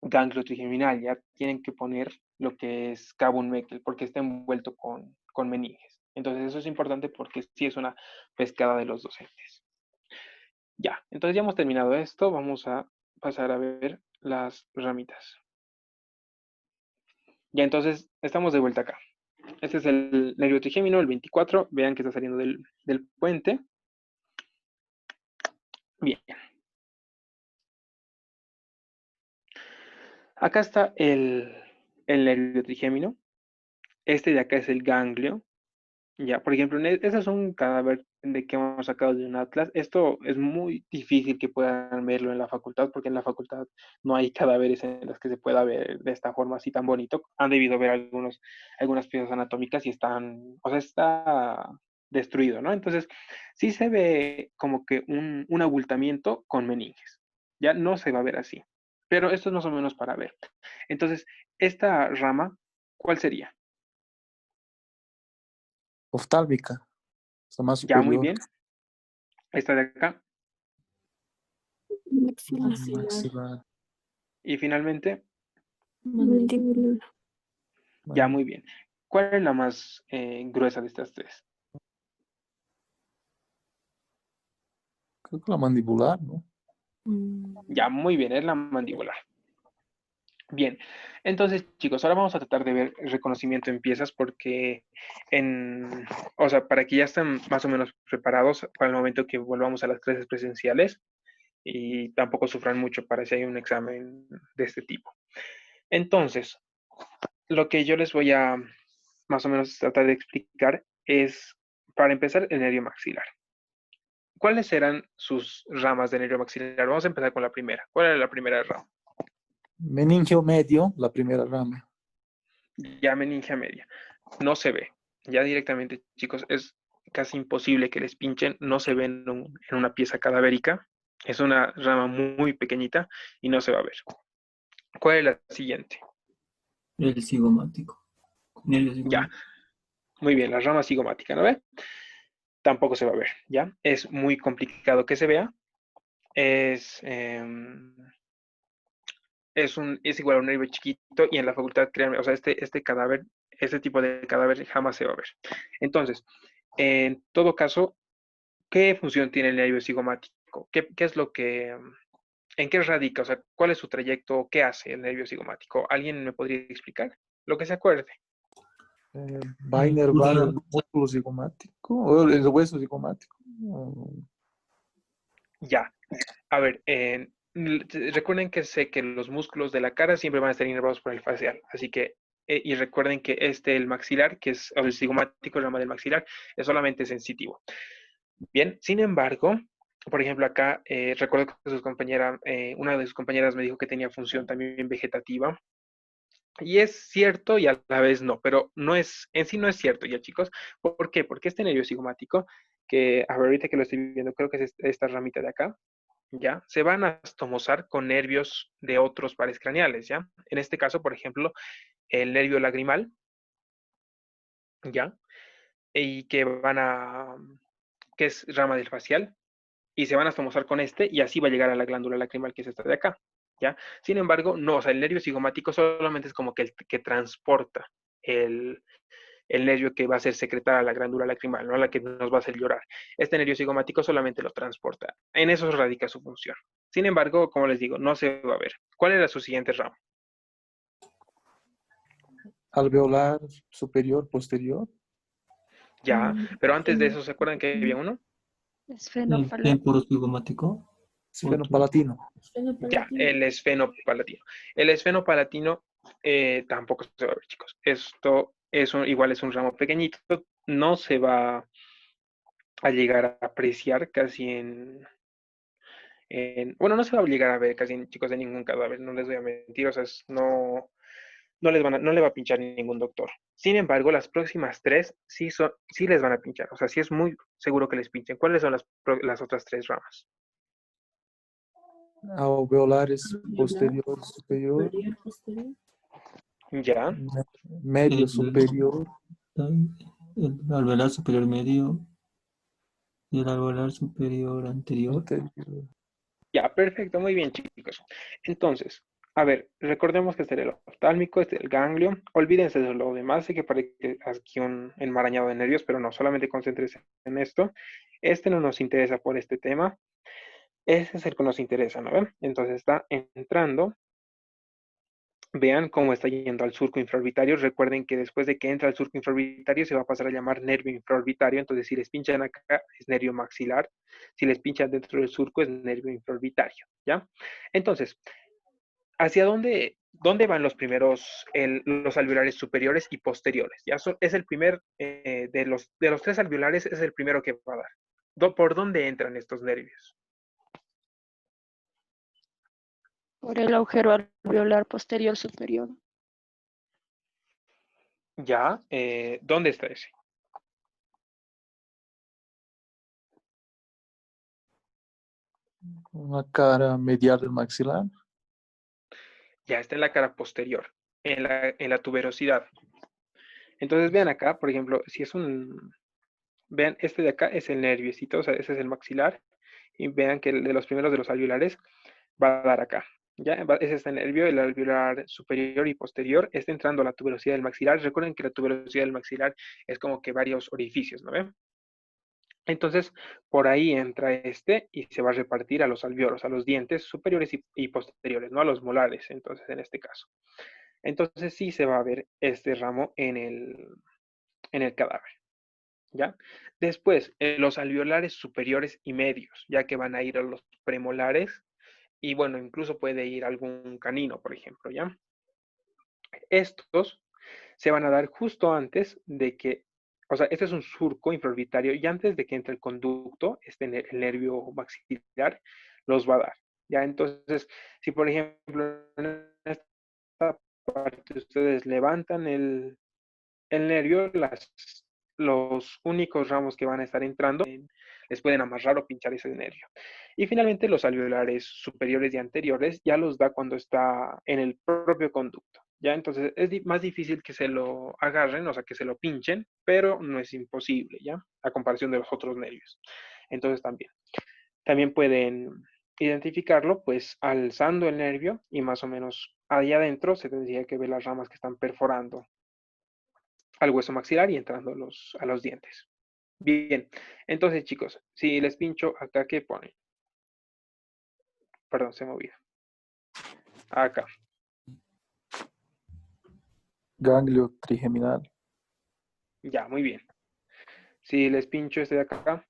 ganglio trigeminal, ya tienen que poner lo que es cabum Meckel, porque está envuelto con meninges. Entonces eso es importante porque sí es una pescada de los docentes. Ya, entonces ya hemos terminado esto, vamos a pasar a ver las ramitas. Ya, entonces estamos de vuelta acá. Este es el nervio trigémino, el 24. Vean que está saliendo del puente. Bien. Acá está el nervio trigémino. Este de acá es el ganglio. Ya, por ejemplo, este es un cadáver de que hemos sacado de un atlas. Esto es muy difícil que puedan verlo en la facultad, porque en la facultad no hay cadáveres en los que se pueda ver de esta forma así tan bonito. Han debido ver algunas piezas anatómicas y están, o sea, está destruido, ¿no? Entonces, sí se ve como que un abultamiento con meninges. Ya no se va a ver así. Pero esto es más o menos para ver. Entonces, esta rama, ¿cuál sería? Oftálmica. Está más Ya, muy superior. bien. Esta de acá. Maxilar. Maxilar. Y finalmente, Mandíbula. ya muy bien. ¿Cuál es la más gruesa de estas tres? Creo que la mandibular, ¿no? Ya, muy bien, es la mandíbula. Bien, entonces chicos, ahora vamos a tratar de ver el reconocimiento en piezas porque o sea, para que ya estén más o menos preparados para el momento que volvamos a las clases presenciales y tampoco sufran mucho para si hay un examen de este tipo. Entonces, lo que yo les voy a más o menos tratar de explicar es, para empezar, el nervio maxilar. ¿Cuáles serán sus ramas de nervio maxilar? Vamos a empezar con la primera. ¿Cuál era la primera rama? Meningio medio, la primera rama. Ya meningia media. No se ve. Ya directamente, chicos, es casi imposible que les pinchen. No se ve en una pieza cadavérica. Es una rama muy pequeñita y no se va a ver. ¿Cuál es la siguiente? El cigomático. Nervio Ya, cigomático. muy bien, la rama cigomática, ¿no ve? Tampoco se va a ver, ¿ya? Es muy complicado que se vea. Es, es igual a un nervio chiquito y en la facultad, créanme, o sea, este cadáver, este tipo de cadáver jamás se va a ver. Entonces, en todo caso, ¿qué función tiene el nervio cigomático? ¿Qué es lo que, en qué radica? O sea, ¿cuál es su trayecto? ¿Qué hace el nervio cigomático? ¿Alguien me podría explicar? Lo que se acuerde. Va a inervar el músculo cigomático, o el hueso cigomático. Ya. A ver, recuerden que sé que los músculos de la cara siempre van a estar inervados por el facial, así que y recuerden que el maxilar, que es el cigomático, el rama del maxilar, es solamente sensitivo. Bien, sin embargo, por ejemplo, acá recuerdo que una de sus compañeras me dijo que tenía función también vegetativa. Y es cierto y a la vez no, pero en sí no es cierto ya, chicos. ¿Por qué? Porque este nervio cigomático, que a ver, ahorita que lo estoy viendo, creo que es esta ramita de acá, ¿ya? Se van a anastomosar con nervios de otros pares craneales, ¿ya? En este caso, por ejemplo, el nervio lagrimal, ¿ya? Y que es rama del facial, y se van a estomosar con este, y así va a llegar a la glándula lacrimal, que es esta de acá, ¿ya? Sin embargo, no, o sea, el nervio cigomático solamente es como que el que transporta el nervio que va a hacer secretar a la glándula lacrimal, no a la que nos va a hacer llorar. Este nervio cigomático solamente lo transporta. En eso radica su función. Sin embargo, como les digo, no se va a ver. ¿Cuál era su siguiente ramo? Alveolar superior, posterior. Ya, pero antes de eso, ¿se acuerdan que había uno? El Esfenopalatino. temporo cigomático. Esfenopalatino. Ya, el esfenopalatino. El esfenopalatino tampoco se va a ver, chicos. Esto igual es un ramo pequeñito. No se va a llegar a apreciar casi bueno, no se va a llegar a ver casi, chicos, de ningún cadáver. No les voy a mentir. O sea, no le va a pinchar ningún doctor. Sin embargo, las próximas tres sí les van a pinchar. O sea, sí es muy seguro que les pinchen. ¿Cuáles son las otras tres ramas? Alveolares posterior, superior. Ya, Medio El, superior. el alveolar superior medio y el alveolar superior anterior. Anterior. ya, perfecto, muy bien, chicos. Entonces, a ver, recordemos que este era el oftálmico, este es el ganglio. Olvídense de lo demás, sé que parece aquí un enmarañado de nervios, pero no, solamente concéntrese en esto. Este no nos interesa por este tema. Ese es el que nos interesa, ¿no ven? Entonces está entrando. Vean cómo está yendo al surco infraorbitario. Recuerden que después de que entra al surco infraorbitario se va a pasar a llamar nervio infraorbitario. Entonces, si les pinchan acá es nervio maxilar. Si les pinchan dentro del surco es nervio infraorbitario, ¿ya? Entonces, ¿hacia dónde van los primeros, los alveolares superiores y posteriores? Ya es el primer, de los tres alveolares, es el primero que va a dar. ¿Por dónde entran estos nervios? Por el agujero alveolar posterior superior. Ya, ¿dónde está ese? Una cara medial del maxilar. Ya está en la cara posterior, en la tuberosidad. Entonces vean acá, por ejemplo, vean, este de acá es el nerviosito, o sea, ese es el maxilar, y vean que el de los primeros de los alveolares va a dar acá. ¿Ya? Es este nervio, el alveolar superior y posterior, está entrando a la tuberosidad del maxilar. Recuerden que la tuberosidad del maxilar es como que varios orificios, ¿no ven? Entonces, por ahí entra este y se va a repartir a los alveolos, a los dientes superiores y posteriores, no a los molares, entonces, en este caso. Entonces, sí se va a ver este ramo en el cadáver, ¿ya? Después, los alveolares superiores y medios, ya que van a ir a los premolares y, bueno, incluso puede ir algún canino, por ejemplo, ¿ya? Estos se van a dar justo antes de que, o sea, este es un surco infraorbitario y antes de que entre el conducto, el nervio maxilar, los va a dar. Ya, entonces, si por ejemplo en esta parte ustedes levantan el nervio, los únicos ramos que van a estar entrando les pueden amarrar o pinchar ese nervio. Y finalmente los alveolares superiores y anteriores ya los da cuando está en el propio conducto. ¿Ya? Entonces es más difícil que se lo agarren, o sea, que se lo pinchen, pero no es imposible, ¿ya? A comparación de los otros nervios. Entonces también pueden identificarlo, pues alzando el nervio y más o menos ahí adentro se tendría que ver las ramas que están perforando al hueso maxilar y entrando a los dientes. Bien, entonces chicos, si les pincho acá, ¿qué pone? Perdón, se me olvida. Acá. Ganglio trigeminal. Ya, muy bien. Si les pincho este de acá,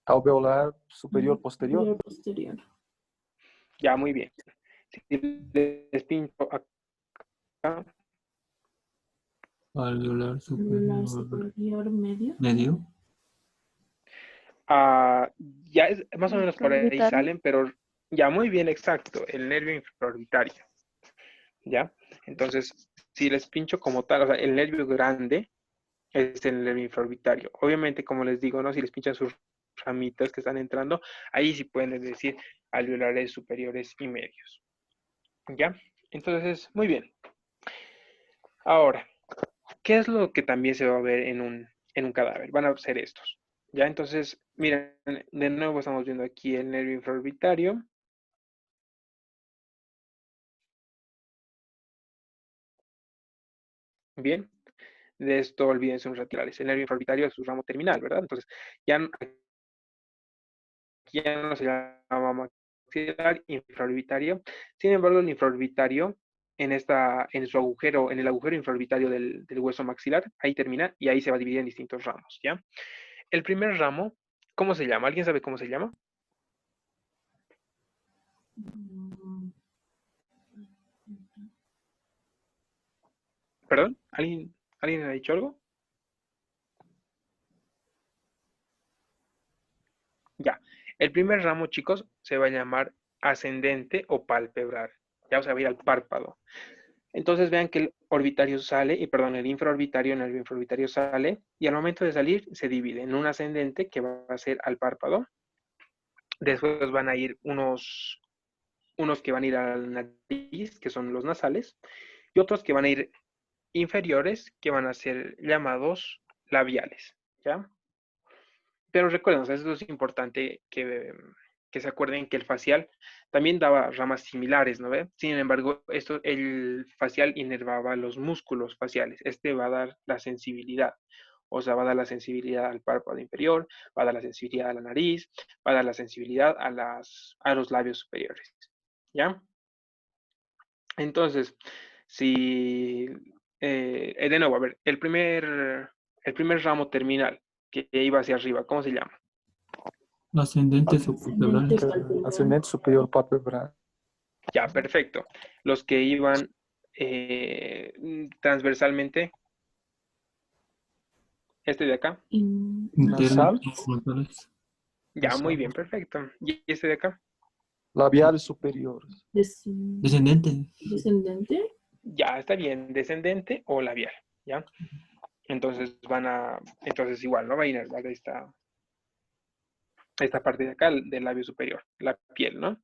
Alveolar superior, posterior. Posterior. ya, muy bien. Si les pincho acá, Alveolar Alveolar superior superior medio. medio. Ya es, más o menos por ahí Infraorbitario. salen, pero ya muy bien, exacto, el nervio infraorbitario, ¿ya? Entonces, si les pincho como tal, o sea, el nervio grande es el nervio infraorbitario. Obviamente, como les digo, ¿no? Si les pinchan sus ramitas que están entrando, ahí sí pueden decir alveolares superiores y medios, ¿ya? Entonces, muy bien. Ahora, ¿qué es lo que también se va a ver en un cadáver? Van a ser estos, ¿ya? Entonces, miren, de nuevo estamos viendo aquí el nervio infraorbitario. Bien, de esto olvídense unos laterales. El nervio infraorbitario es su ramo terminal, ¿verdad? Entonces, aquí ya no se llama maxilar infraorbitario. Sin embargo, el infraorbitario en su agujero, en el agujero infraorbitario del hueso maxilar, ahí termina y ahí se va a dividir en distintos ramos, ¿ya? El primer ramo, ¿cómo se llama? ¿Alguien sabe cómo se llama? ¿Perdón? ¿Alguien ha dicho algo? Ya. El primer ramo, chicos, se va a llamar ascendente o palpebral. Ya, o sea, va a ir al párpado. Entonces vean que el orbitario sale, y perdón, el nervio infraorbitario sale, y al momento de salir se divide en un ascendente que va a ser al párpado. Después van a ir unos que van a ir a la nariz, que son los nasales, y otros que van a ir inferiores, que van a ser llamados labiales, ¿ya? Pero recuerden, o sea, eso es importante que se acuerden que el facial también daba ramas similares, ¿no ve? Sin embargo, el facial inervaba los músculos faciales. Este va a dar la sensibilidad. O sea, va a dar la sensibilidad al párpado inferior, va a dar la sensibilidad a la nariz, va a dar la sensibilidad a los labios superiores. ¿Ya? Entonces, si de nuevo, a ver, el primer ramo terminal que iba hacia arriba, ¿cómo se llama? Ascendente Ascendente subpalpebral. palpebral. Ascendente superior palpebral. Ya, perfecto. Los que iban transversalmente, este de acá. Nasal. Internos frontales. Ya, muy Nasal. bien, perfecto. ¿Y este de acá? Labiales superiores. Descendente. Descendente. Ya, está bien, descendente o labial, ¿ya? Entonces entonces igual, ¿no? Va a inervar esta parte de acá del labio superior, la piel, ¿no?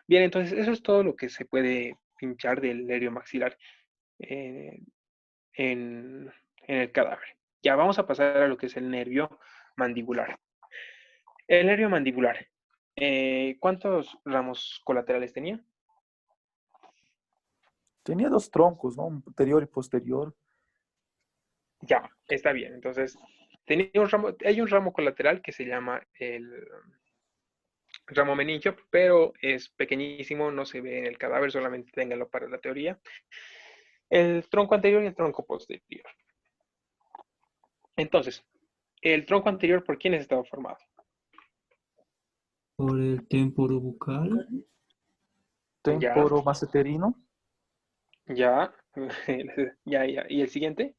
Bien, entonces eso es todo lo que se puede pinchar del nervio maxilar eh, en el cadáver. Ya vamos a pasar a lo que es el nervio mandibular. El nervio mandibular, ¿cuántos ramos colaterales tenía? Tenía dos troncos, ¿no? Anterior y posterior. Ya, está bien. Entonces, hay un ramo colateral que se llama el ramo meningio, pero es pequeñísimo, no se ve en el cadáver, solamente ténganlo para la teoría. El tronco anterior y el tronco posterior. Entonces, el tronco anterior, ¿por quiénes estaba formado? Por el temporo bucal. Ya, Temporo maceterino. ya, ya. ¿Y el siguiente?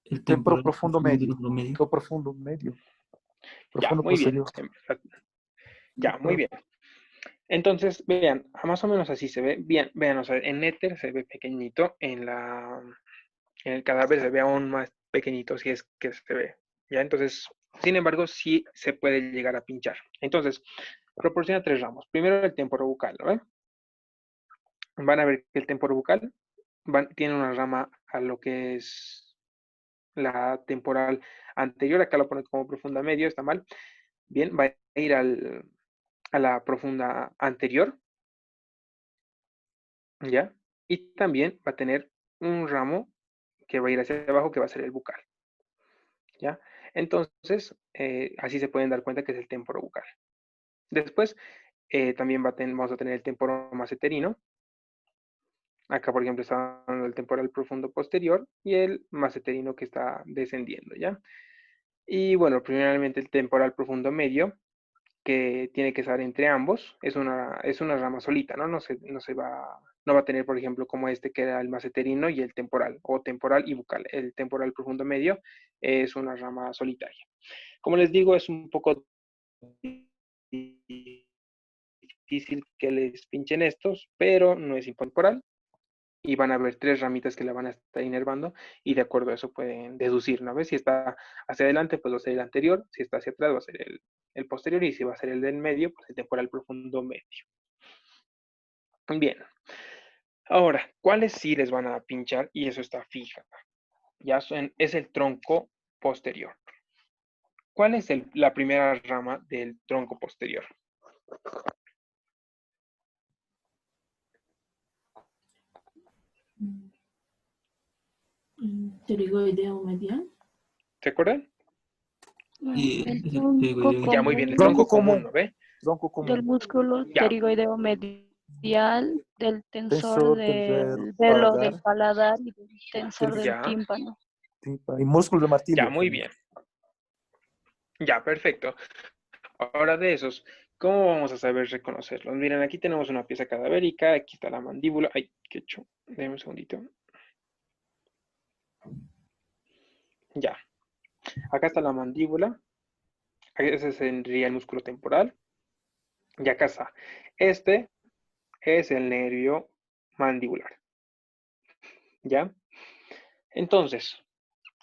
El Temporo temporal profundo medio. medio. Temporo profundo medio. Ya, Profundo muy bien. posterior. Ya, muy bien. Entonces, vean, más o menos así se ve. Bien, vean, o sea, en éter se ve pequeñito, en el cadáver se ve aún más pequeñito si es que se ve. ¿Ya? Entonces, sin embargo, sí se puede llegar a pinchar. Entonces, proporciona tres ramos. Primero el temporo bucal, ¿no ven? Van a ver que el temporo bucal tiene una rama a lo que es la temporal anterior. Acá lo pone como profunda medio, está mal. Bien, va a ir a la profunda anterior, ¿ya? Y también va a tener un ramo que va a ir hacia abajo, que va a ser el bucal, ¿ya? Entonces, así se pueden dar cuenta que es el temporo bucal. Después, también vamos a tener el temporo maceterino. Acá, por ejemplo, está dando el temporal profundo posterior y el maceterino que está descendiendo, ¿ya? Y bueno, primeramente el temporal profundo medio que tiene que estar entre ambos, es una rama solita, ¿no? No va a tener, por ejemplo, como este que era el maceterino y el temporal, o temporal y bucal. El temporal profundo medio es una rama solitaria. Como les digo, es un poco difícil que les pinchen estos, pero no es intemporal. Y van a haber 3 ramitas que la van a estar inervando y de acuerdo a eso pueden deducir, ¿no? ¿Ves? Si está hacia adelante, pues va a ser el anterior, si está hacia atrás va a ser el posterior y si va a ser el del medio, pues el temporal profundo medio. Bien, ahora, ¿cuáles sí les van a pinchar? Y eso está fija. Es el tronco posterior. ¿Cuál es la primera rama del tronco posterior? Pterigoideo medial. ¿Se acuerdan? Sí, El es el pterigoideo. Ya, muy bien, el Tronco tronco común, común. ¿no ve? Tronco del común. músculo Ya. pterigoideo medial, del tensor Tensor del del velo del paladar. paladar y del tensor del Ya, tímpano. Y músculo de martillo. ya, muy bien. Ya, perfecto. Ahora de esos, ¿cómo vamos a saber reconocerlos? Miren, aquí tenemos una pieza cadavérica, aquí está la mandíbula. Ay, qué hecho. Déjenme un segundito. Ya. Acá está la mandíbula. Ese sería el músculo temporal. Y acá está. Este es el nervio mandibular. ¿Ya? Entonces,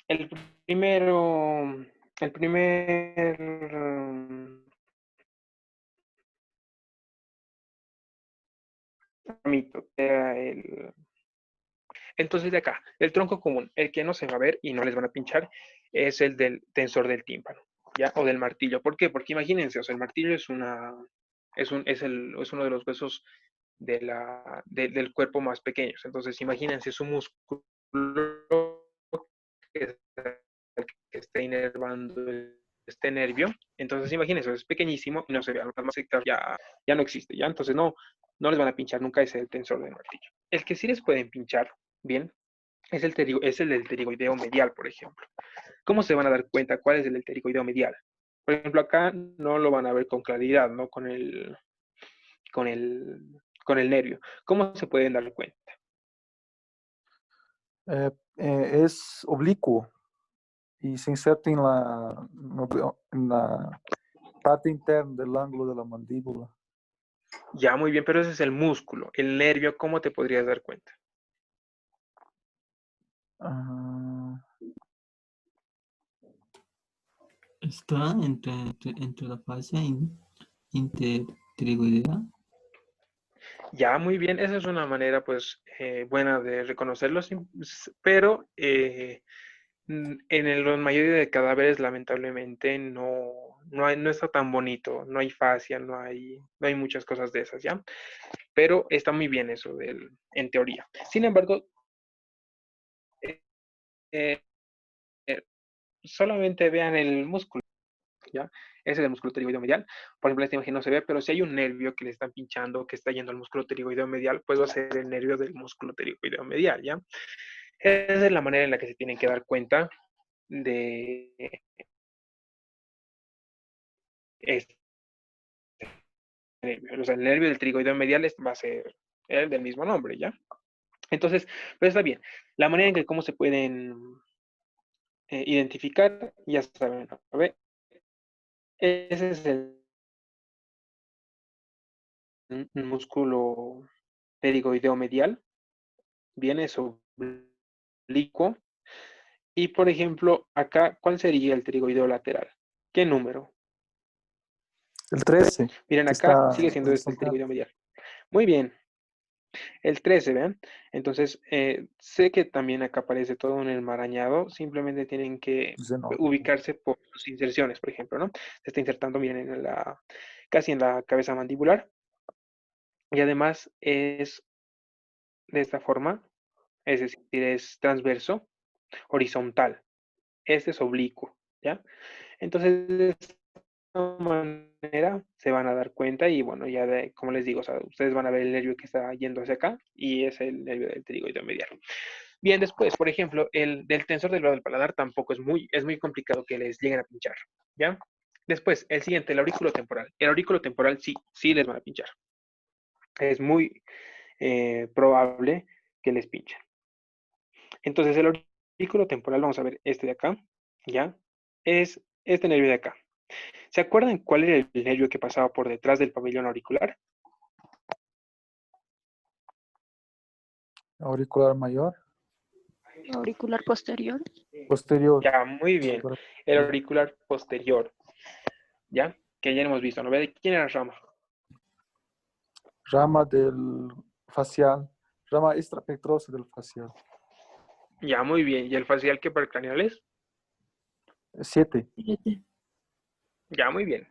el primero, el primer ramito era entonces de acá, el tronco común, el que no se va a ver y no les van a pinchar, es el del tensor del tímpano, ¿ya? O del martillo. ¿Por qué? Porque imagínense, o sea, el martillo es uno de los huesos del cuerpo más pequeños. Entonces, imagínense su músculo que es el que está inervando este nervio. Entonces, imagínense, es pequeñísimo y no se ve. Ya no existe, ¿ya? Entonces, no les van a pinchar nunca ese tensor del martillo. El que sí les pueden pinchar, bien, es el del pterigoideo medial, por ejemplo. ¿Cómo se van a dar cuenta cuál es el del pterigoideo medial? Por ejemplo, acá no lo van a ver con claridad, ¿no? Con el, con el nervio. ¿Cómo se pueden dar cuenta? Es oblicuo y se inserta en la parte interna del ángulo de la mandíbula. Ya, muy bien, pero ese es el músculo. El nervio, ¿cómo te podrías dar cuenta? Ah, Está entre la fascia interpterigoidea. Ya, muy bien, esa es una manera, pues, buena de reconocerlo, pero en la mayoría de cadáveres, lamentablemente, no está tan bonito, no hay fascia, no hay muchas cosas de esas, ¿ya? Pero está muy bien eso en teoría. Sin embargo, eh, eh, solamente vean el músculo, ¿ya? Ese es el músculo pterigoideo medial. Por ejemplo, esta imagen no se ve, pero si hay un nervio que le están pinchando, que está yendo al músculo pterigoideo medial, pues va a ser el nervio del músculo pterigoideo medial, ¿ya? Esa es la manera en la que se tienen que dar cuenta de este nervio. O sea, el nervio del pterigoideo medial va a ser el del mismo nombre, ¿ya? Entonces, pues está bien. La manera en que cómo se pueden identificar, ya saben, a ver, ese es el músculo pterigoideo medial, viene oblicuo. Y por ejemplo, acá, ¿cuál sería el pterigoideo lateral? ¿Qué número? el 13, Miren, que acá está sigue siendo este el horizontal. pterigoideo medial. Muy bien. El 13, ¿vean? Entonces, sé que también acá aparece todo en el enmarañado, simplemente tienen que Xenófobo. ubicarse por sus inserciones, por ejemplo, ¿no? Se está insertando, miren, casi en la cabeza mandibular, y además es de esta forma, es decir, es transverso, horizontal. Este es oblicuo, ¿ya? Entonces, de esta manera se van a dar cuenta y bueno, ya como les digo, o sea, ustedes van a ver el nervio que está yendo hacia acá y es el nervio del pterigoideo medial. Bien, después, por ejemplo, el del tensor del lado del paladar tampoco es muy complicado que les lleguen a pinchar, ¿ya? Después, el siguiente, el aurículo temporal. El aurículo temporal sí les van a pinchar. Es muy probable que les pinchen. Entonces, el aurículo temporal, vamos a ver este de acá, ¿ya? Es este nervio de acá. ¿Se acuerdan cuál era el nervio que pasaba por detrás del pabellón auricular? Auricular mayor, Auricular posterior. posterior. Ya, muy bien. El auricular posterior, ¿ya? Que ya hemos visto, ¿no? ¿Ve? ¿De quién era rama? Rama del facial, rama extrapectrosa del facial. Ya, muy bien. ¿Y el facial qué percraneal es? 7. 7. Ya, muy bien.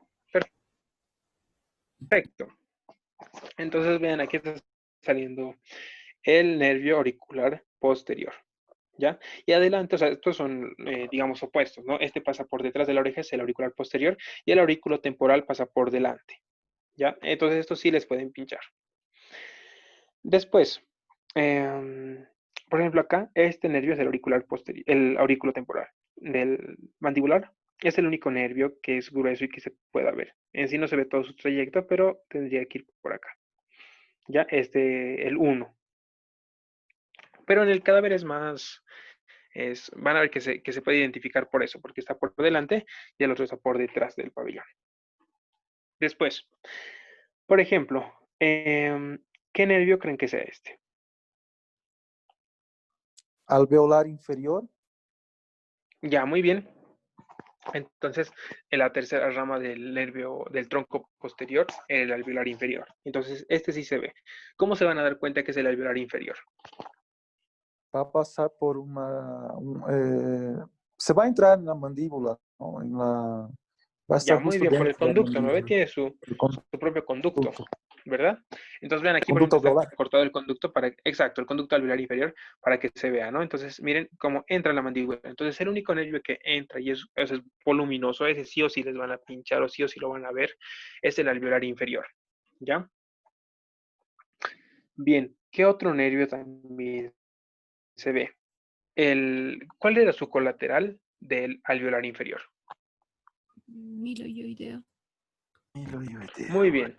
Perfecto. Entonces, vean, aquí está saliendo el nervio auricular posterior, ¿ya? Y adelante, o sea, estos son, digamos, opuestos, ¿no? Este pasa por detrás de la oreja, es el auricular posterior, y el aurículo temporal pasa por delante, ¿ya? Entonces, estos sí les pueden pinchar. Después, por ejemplo, acá, este nervio es el auricular posterior, el aurículo temporal del mandibular. Es el único nervio que es grueso y que se pueda ver. En sí no se ve todo su trayecto, pero tendría que ir por acá. Ya, el 1. Pero en el cadáver es más, van a ver que se puede identificar por eso, porque está por delante y el otro está por detrás del pabellón. Después, por ejemplo, ¿qué nervio creen que sea este? Alveolar inferior, Ya, muy bien. Entonces, en la tercera rama del nervio del tronco posterior, el alveolar inferior. Entonces, este sí se ve. ¿Cómo se van a dar cuenta que es el alveolar inferior? va a pasar por se va a entrar en la mandíbula, ¿no? Va a estar Ya, muy justo bien, por el dentro de la conducto, ¿no ve? mandíbula. Tiene su El propio conducto, conducto, ¿verdad? Entonces, vean aquí, por conducto ejemplo, alveolar. está cortado el conducto exacto, el conducto alveolar inferior, para que se vea, ¿no? Entonces, miren cómo entra la mandíbula. Entonces, el único nervio que entra y es voluminoso, ese sí o sí les van a pinchar o sí lo van a ver, es el alveolar inferior, ¿ya? Bien, ¿qué otro nervio también se ve? ¿Cuál era su colateral del alveolar inferior? Miloioideo. Muy bien.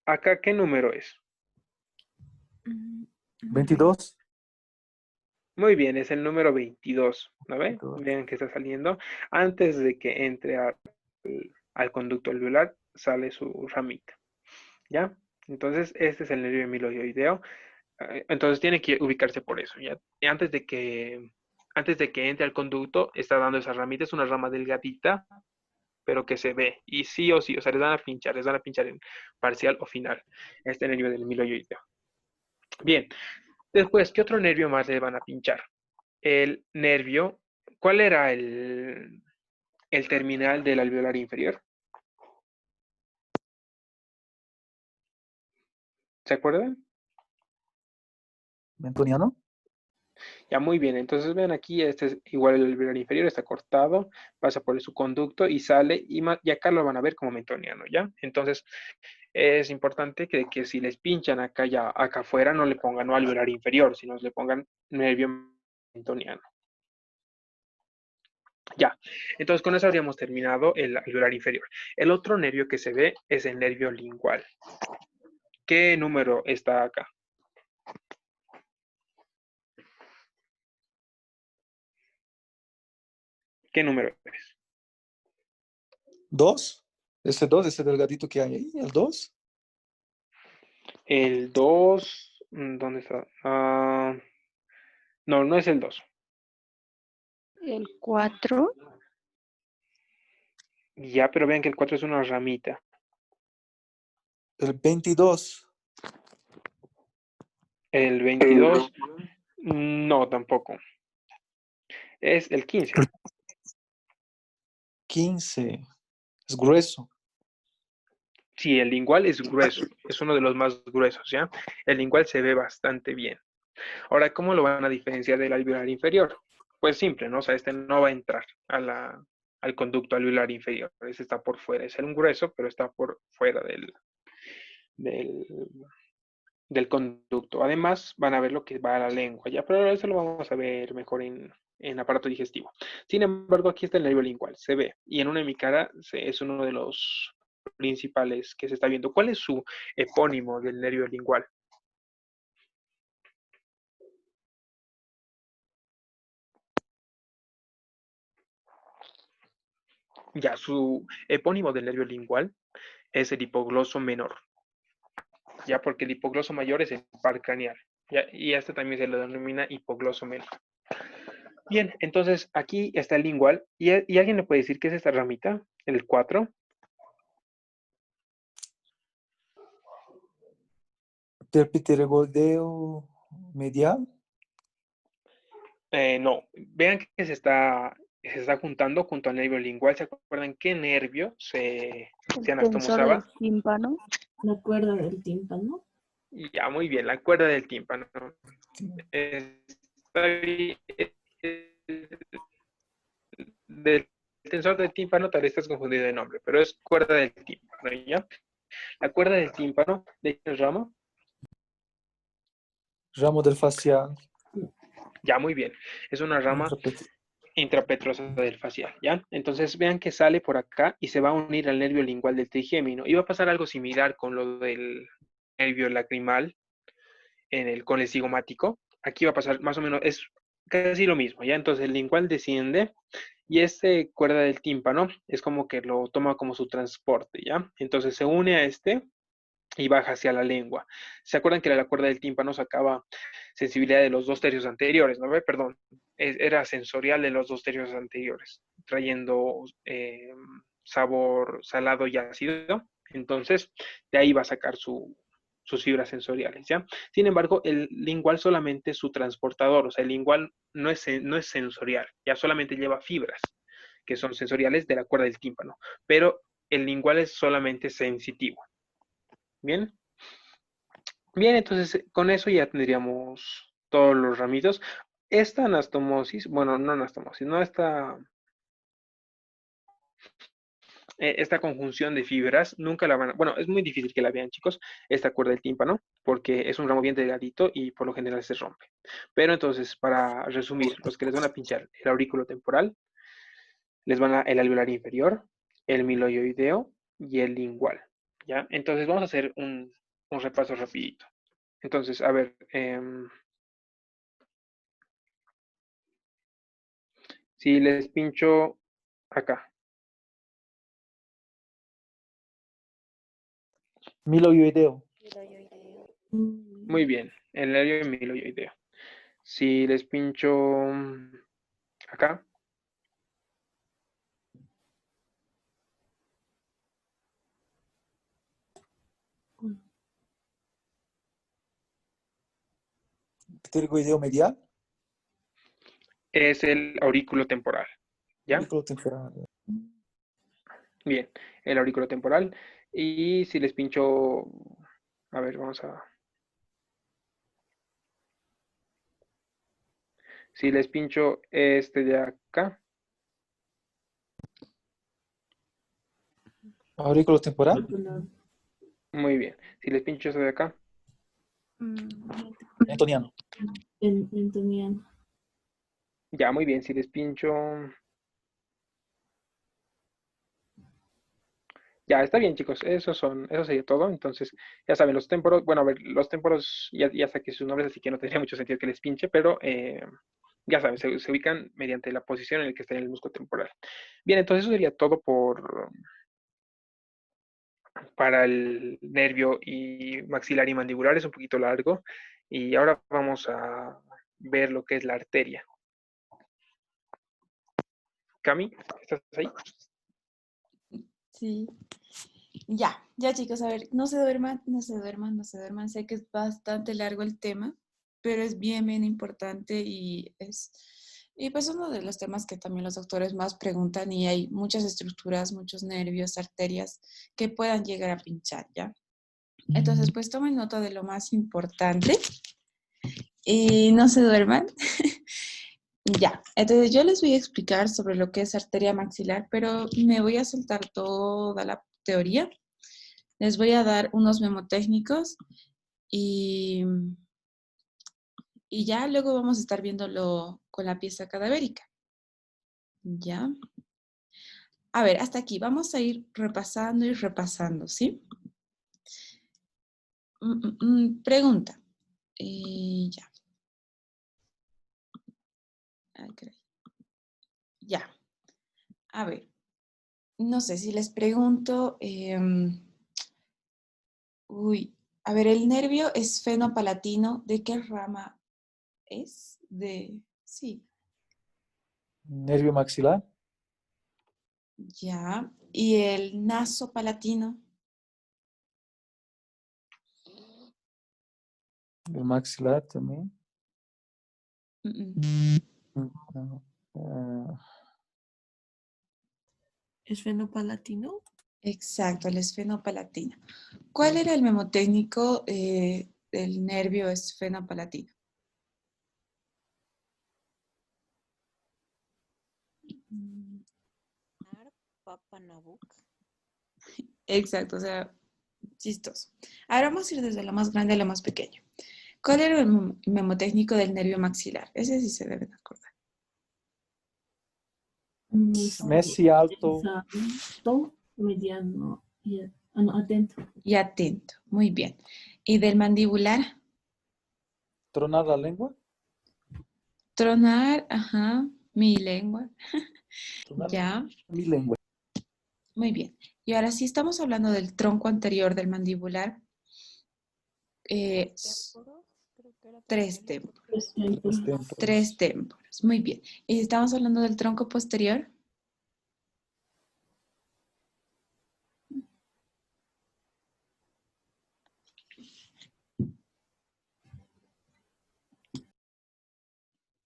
Acá, ¿qué número es? 22. Muy bien, es el número 22, ¿no ve? 22. Vean que está saliendo. Antes de que entre al conducto alveolar, sale su ramita, ¿ya? Entonces, este es el nervio emiloideo. Entonces, tiene que ubicarse por eso, ¿ya? Y antes de que entre al conducto, está dando esa ramita, es una rama delgadita, pero que se ve. Y sí o sí, o sea, les van a pinchar en parcial o final, este nervio del emiloideo. Bien, después, ¿qué otro nervio más le van a pinchar? El nervio, ¿cuál era el terminal del alveolar inferior? ¿Se acuerdan? Mentoniano. Ya, muy bien. Entonces, ven aquí, este es igual el alveolar inferior, está cortado, pasa por su conducto y sale, y acá lo van a ver como mentoniano, ¿ya? Entonces, es importante que si les pinchan acá acá afuera, no le pongan no alveolar inferior, sino le pongan nervio mentoniano. Ya, entonces con eso habríamos terminado el alveolar inferior. El otro nervio que se ve es el nervio lingual. ¿Qué número está acá? ¿Qué número es? 2. Ese 2, ese delgadito que hay ahí, el 2. El 2, ¿dónde está? No, no es el 2. El 4. Ya, pero vean que el 4 es una ramita. El 22. El 22, no, tampoco. Es el 15. El 15. Es grueso. Sí, el lingual es grueso, es uno de los más gruesos, ¿ya? El lingual se ve bastante bien. Ahora, ¿cómo lo van a diferenciar del alveolar inferior? Pues simple, ¿no? O sea, este no va a entrar al conducto alveolar inferior. Este está por fuera. Es un grueso, pero está por fuera del, del conducto. Además, van a ver lo que va a la lengua, ¿ya? Pero eso lo vamos a ver mejor en aparato digestivo. Sin embargo, aquí está el nervio lingual, se ve. Y en una de mi cara es uno de los principales que se está viendo. ¿Cuál es su epónimo del nervio lingual? Ya, su epónimo del nervio lingual es el hipogloso menor. Ya, porque el hipogloso mayor es el par craneal. ¿Ya? Y este también se le denomina hipogloso menor. Bien, entonces aquí está el lingual. ¿Y alguien me puede decir qué es esta ramita? El 4. Del pterygoideo medial. No, vean que se está juntando junto al nervio lingual. ¿Se acuerdan qué nervio se El tensor anastomosaba? del tímpano. La cuerda del tímpano. Ya, muy bien, la cuerda del tímpano. Está bien. Del tensor del tímpano tal vez estás confundido de nombre, pero es cuerda del tímpano, ¿ya? La cuerda del tímpano, ¿de qué ramo? Ramo del facial. Ya, muy bien. Es una rama intrapetrosa del facial, ¿ya? Entonces vean que sale por acá y se va a unir al nervio lingual del trigémino. Y va a pasar algo similar con lo del nervio lacrimal con el cigomático. Aquí va a pasar más o menos, es casi lo mismo, ¿ya? Entonces el lingual desciende y este cuerda del tímpano es como que lo toma como su transporte, ¿ya? Entonces se une a este y baja hacia la lengua. ¿Se acuerdan que la cuerda del tímpano sacaba sensibilidad de los 2/3 anteriores? ¿No? Perdón, era sensorial de los 2/3 anteriores, trayendo sabor salado y ácido. Entonces, de ahí va a sacar sus fibras sensoriales, ¿ya? Sin embargo, el lingual solamente es su transportador, o sea, el lingual no es sensorial, ya solamente lleva fibras que son sensoriales de la cuerda del tímpano, pero el lingual es solamente sensitivo. Bien. Bien, entonces con eso ya tendríamos todos los ramitos. Esta anastomosis, bueno, no anastomosis, no esta conjunción de fibras, nunca la van a, bueno, es muy difícil que la vean, chicos, esta cuerda del tímpano, porque es un ramo bien delgadito y por lo general se rompe. Pero entonces, para resumir, los que les van a pinchar el aurículo temporal, les van a el alveolar inferior, el miloioideo y el lingual, ¿ya? Entonces vamos a hacer un repaso rapidito. Entonces, a ver, si les pincho acá. Miloioideo. Muy bien, el nervio miloioideo. Si les pincho acá. Pterygoideo medial. Es el aurículo temporal. ¿Ya? Aurículo temporal. Bien, el aurículo temporal. Y si les pincho, a ver, vamos a... Si les pincho este de acá. Aurículo temporal. Muy bien. Si les pincho este de acá. Mentoniano. Mentoniano. Ya, muy bien. Si les pincho... Ya, está bien, chicos. Eso sería todo. Entonces, ya saben, los témporos, bueno, a ver, los témporos ya saqué sus nombres, así que no tendría mucho sentido que les pinche, pero ya saben, se ubican mediante la posición en la que está en el músculo temporal. Bien, entonces eso sería todo para el nervio y maxilar y mandibular. Es un poquito largo. Y ahora vamos a ver lo que es la arteria. Cami, ¿estás ahí? Sí. Ya chicos, a ver, no se duerman, no se duerman, no se duerman. Sé que es bastante largo el tema, pero es bien, bien importante y pues uno de los temas que también los doctores más preguntan y hay muchas estructuras, muchos nervios, arterias que puedan llegar a pinchar, ¿ya? Entonces, pues tomen nota de lo más importante y no se duerman. Ya, entonces yo les voy a explicar sobre lo que es arteria maxilar, pero me voy a saltar toda la teoría. Les voy a dar unos memotécnicos Y ya luego vamos a estar viéndolo con la pieza cadavérica. ¿Ya? A ver, hasta aquí. Vamos a ir repasando y repasando, ¿sí? Pregunta. Ya. Ay, caray. Ya. A ver. No sé si les pregunto. A ver, el nervio esfenopalatino, ¿de qué rama es? Sí, Nervio maxilar. ya. ¿Y el nasopalatino? El maxilar también. ¿Esfenopalatino? Exacto, el esfenopalatino. ¿Cuál era el memotécnico del nervio esfenopalatino? Papanabuk. Exacto, o sea, chistoso. Ahora vamos a ir desde lo más grande a lo más pequeño. ¿Cuál era el memotécnico del nervio maxilar? Ese sí se deben acordar. Messi alto. Alto, mediano no, atento. Y atento, muy bien. ¿Y del mandibular? Tronar la lengua. Tronar, ajá, mi lengua. Tronar Ya, mi lengua. muy bien. Y ahora sí estamos hablando del tronco anterior del mandibular. Creo que era Tres temporal. témporas. Tres témporas, muy bien. ¿Y estamos hablando del tronco posterior?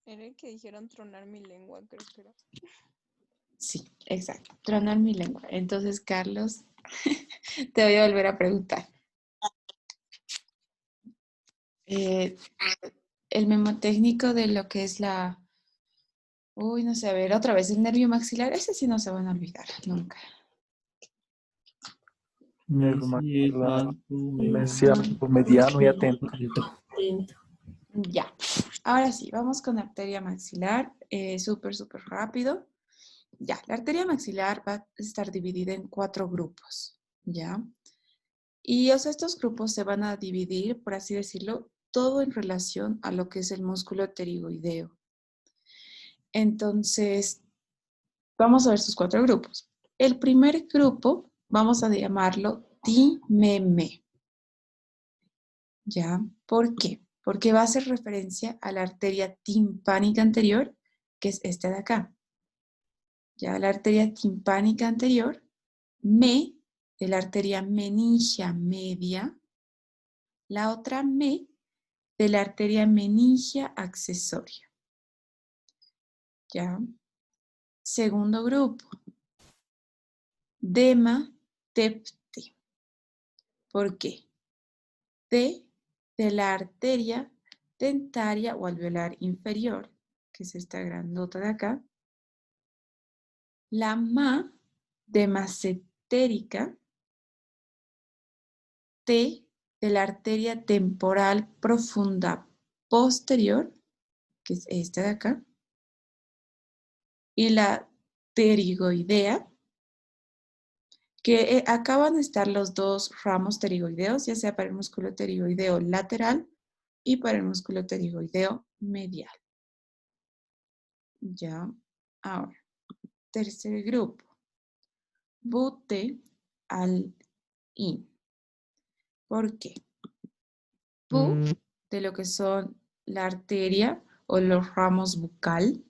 Era el que dijeron tronar mi lengua, creo que era. Sí, exacto. Tronar mi lengua. Entonces, Carlos, te voy a volver a preguntar. El memotécnico de lo que es la... Uy, no sé, a ver, otra vez, el nervio maxilar, ese sí no se van a olvidar, nunca. Nervio Messi es maxilar. alto, Messi alto, mediano y atento. alto. Atento. Ya. Ahora sí, vamos con la arteria maxilar, súper rápido. Ya, la arteria maxilar va a estar dividida en 4 grupos, ¿ya? Y o sea, estos grupos se van a dividir, por así decirlo, todo en relación a lo que es el músculo pterigoideo. Entonces, vamos a ver sus 4 grupos. El primer grupo, vamos a llamarlo TIMEME. ¿Ya? ¿Por qué? Porque va a hacer referencia a la arteria timpánica anterior, que es esta de acá. Ya, la arteria timpánica anterior, de la arteria meningia media, la otra de la arteria meningia accesoria. ¿Ya? Segundo grupo, dema tepte. ¿Por qué? De la arteria dentaria o alveolar inferior, que es esta grandota de acá. La de masentérica, T de la arteria temporal profunda posterior, que es esta de acá, y la pterigoidea, que acá van a estar los dos ramos pterigoideos, ya sea para el músculo pterigoideo lateral y para el músculo pterigoideo medial. Ya, ahora, tercer grupo, bute al in. ¿Por qué? Bu, de lo que son la arteria o los ramos bucal.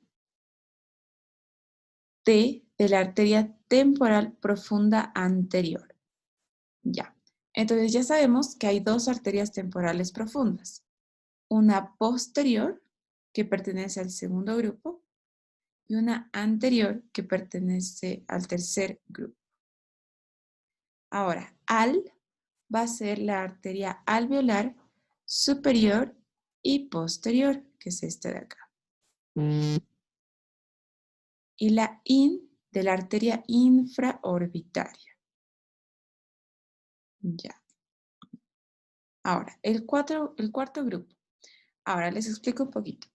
T, de la arteria temporal profunda anterior. Ya. Entonces ya sabemos que hay dos arterias temporales profundas. Una posterior, que pertenece al segundo grupo, y una anterior, que pertenece al tercer grupo. Ahora, va a ser la arteria alveolar superior y posterior, que es esta de acá. Y la de la arteria infraorbitaria. Ya. Ahora, el cuarto grupo. Ahora les explico un poquito.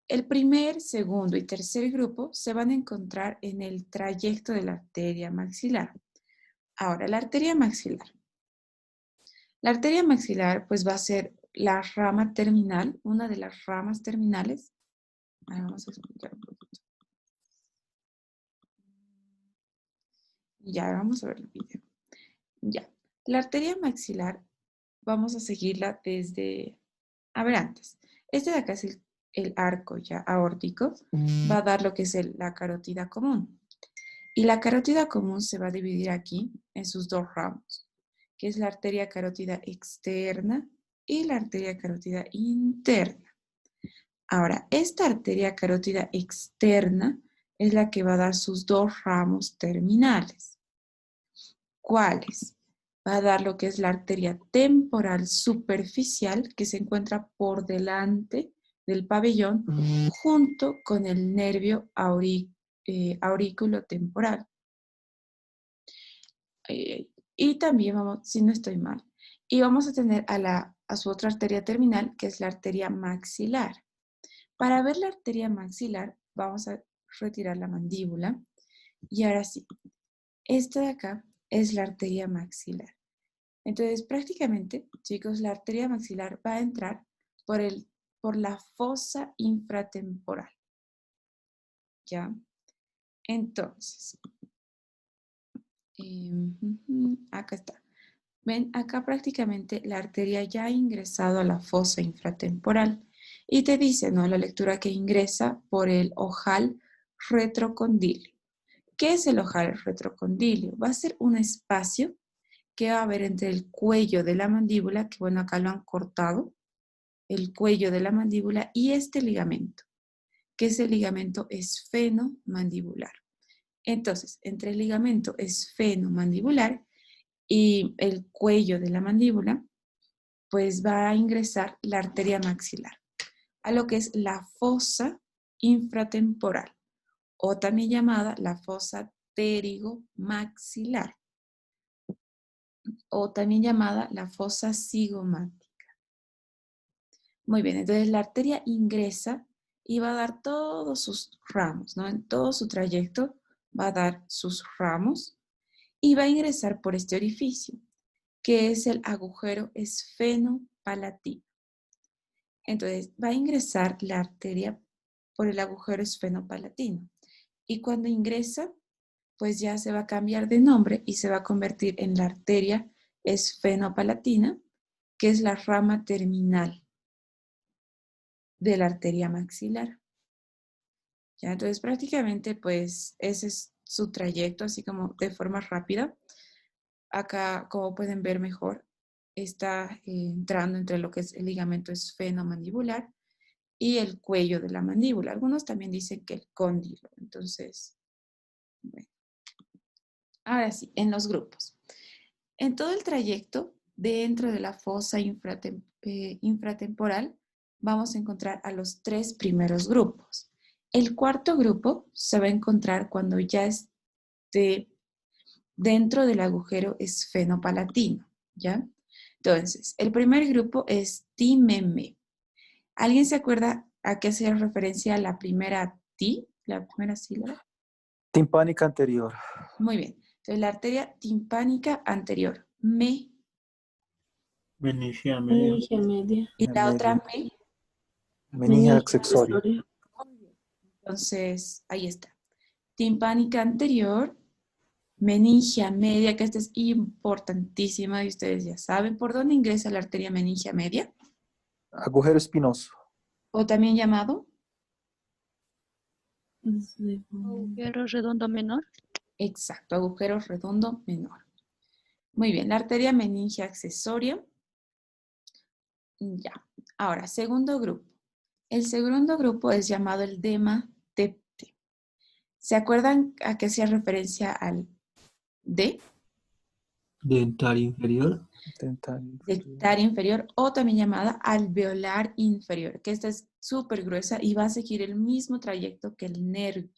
El primer, segundo y tercer grupo se van a encontrar en el trayecto de la arteria maxilar. Ahora, la arteria maxilar. La arteria maxilar pues va a ser la rama terminal, una de las ramas terminales. Ahora vamos a explicar un poquito. Ya, vamos a ver el video. Ya, la arteria maxilar vamos a seguirla desde, a ver antes. Este de acá es el arco ya aórtico, va a dar lo que es la carótida común. Y la carótida común se va a dividir aquí en sus dos ramos, que es la arteria carótida externa y la arteria carótida interna. Ahora, esta arteria carótida externa es la que va a dar sus dos ramos terminales. ¿Cuáles? Va a dar lo que es la arteria temporal superficial, que se encuentra por delante del pabellón, junto con el nervio aurículo temporal. Y también vamos, si no estoy mal, y vamos a tener a su otra arteria terminal, que es la arteria maxilar. Para ver la arteria maxilar, vamos a retirar la mandíbula. Y ahora sí, esta de acá es la arteria maxilar. Entonces, prácticamente, chicos, la arteria maxilar va a entrar por la fosa infratemporal. ¿Ya? Entonces, acá está. Ven, acá prácticamente la arteria ya ha ingresado a la fosa infratemporal. Y te dice, ¿no? La lectura que ingresa por el ojal retrocondilio. ¿Qué es el ojal retrocondilio? Va a ser un espacio que va a haber entre el cuello de la mandíbula, que bueno, acá lo han cortado, el cuello de la mandíbula y este ligamento, que es el ligamento esfenomandibular. Entonces, entre el ligamento esfenomandibular y el cuello de la mandíbula, pues va a ingresar la arteria maxilar, a lo que es la fosa infratemporal, o también llamada la fosa pterigomaxilar, o también llamada la fosa cigomática. Muy bien, entonces la arteria ingresa y va a dar todos sus ramos, ¿no? En todo su trayecto va a dar sus ramos y va a ingresar por este orificio, que es el agujero esfenopalatino. Entonces va a ingresar la arteria por el agujero esfenopalatino. Y cuando ingresa, pues ya se va a cambiar de nombre y se va a convertir en la arteria esfenopalatina, que es la rama terminal de la arteria maxilar. ¿Ya? Entonces prácticamente pues ese es su trayecto, así como de forma rápida. Acá, como pueden ver mejor, está entrando entre lo que es el ligamento esfenomandibular y el cuello de la mandíbula. Algunos también dicen que el cóndilo. Entonces, bueno. Ahora sí, en los grupos. En todo el trayecto, dentro de la fosa infratemporal, vamos a encontrar a los tres primeros grupos. El cuarto grupo se va a encontrar cuando ya esté dentro del agujero esfenopalatino, ¿ya? Entonces, el primer grupo es TIMEME. ¿Alguien se acuerda a qué hacía referencia la primera T, la primera sílaba? Timpánica anterior. Muy bien. Entonces, la arteria timpánica anterior, me. Meningia media. Meningia media. Y la otra Media. me. Meningia accesoria. Entonces, ahí está. Timpánica anterior, meningia media, que esta es importantísima y ustedes ya saben. ¿Por dónde ingresa la arteria meningia media? Agujero espinoso. O también llamado. Agujero redondo menor. Exacto, agujero redondo menor. Muy bien, la arteria meningia accesoria. Ya. Ahora, segundo grupo. El segundo grupo es llamado el dema tepte. ¿Se acuerdan a qué hacía referencia al D? Dental inferior. Dentaria inferior o también llamada alveolar inferior, que esta es súper gruesa y va a seguir el mismo trayecto que el nervio.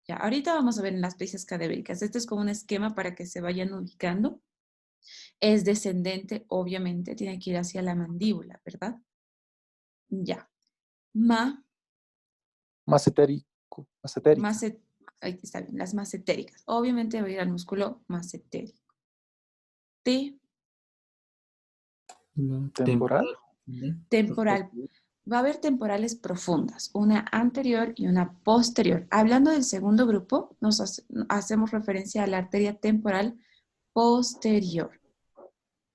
Ya, ahorita vamos a ver en las piezas cadavéricas. Este es como un esquema para que se vayan ubicando. Es descendente, obviamente, tiene que ir hacia la mandíbula, ¿verdad? Ya. Macetérico. Macetérica. Ahí está bien, las macetéricas. Obviamente va a ir al músculo macetérico. T, La Temporal. temporal. Va a haber temporales profundas, una anterior y una posterior. Hablando del segundo grupo, hacemos referencia a la arteria temporal posterior.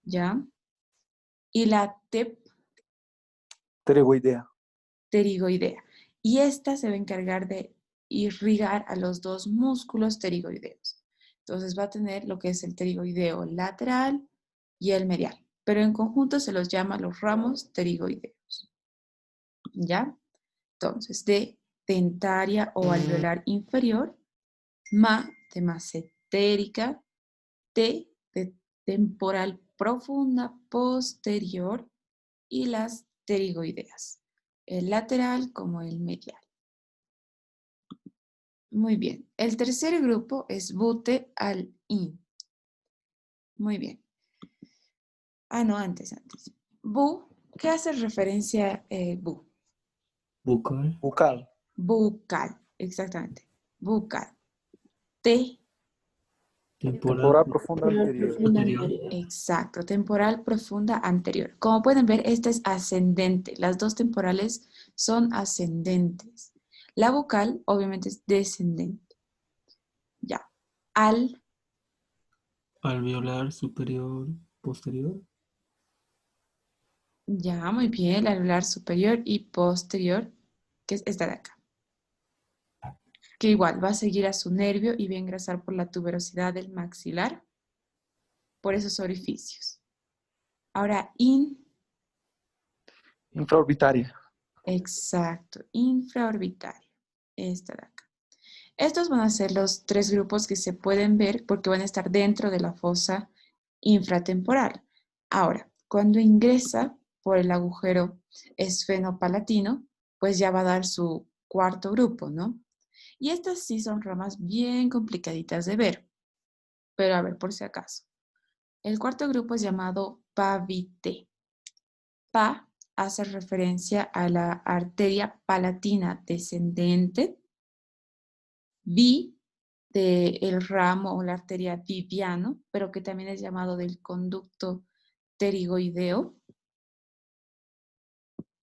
¿Ya? Y la Pterygoidea. pterigoidea. Y esta se va a encargar de irrigar a los dos músculos pterigoideos. Entonces va a tener lo que es el pterigoideo lateral y el medial. Pero en conjunto se los llama los ramos pterigoideos. ¿Ya? Entonces, de dentaria o alveolar inferior, de macetérica, T de temporal profunda posterior y las pterigoideas, el lateral como el medial. Muy bien. El tercer grupo es bute al in. Muy bien. Ah, no, antes. Bu, ¿qué hace referencia bu? Bucal. Bucal. Bucal, exactamente. Bucal. T, Temporal profunda anterior. exacto, temporal profunda anterior. Como pueden ver, esta es ascendente. Las dos temporales son ascendentes. La vocal, obviamente, es descendente. Ya. Alveolar superior, posterior. Ya, muy bien. El alveolar superior y posterior, que es esta de acá. Que igual va a seguir a su nervio y va a ingresar por la tuberosidad del maxilar, por esos orificios. Ahora, Infraorbitaria. exacto, infraorbitaria. Esta de acá. Estos van a ser los tres grupos que se pueden ver porque van a estar dentro de la fosa infratemporal. Ahora, cuando ingresa por el agujero esfenopalatino, pues ya va a dar su cuarto grupo, ¿no? Y estas sí son ramas bien complicaditas de ver, pero a ver por si acaso. El cuarto grupo es llamado pavité. Pa hace referencia a la arteria palatina descendente. Vi del ramo o la arteria viviano, pero que también es llamado del conducto pterigoideo.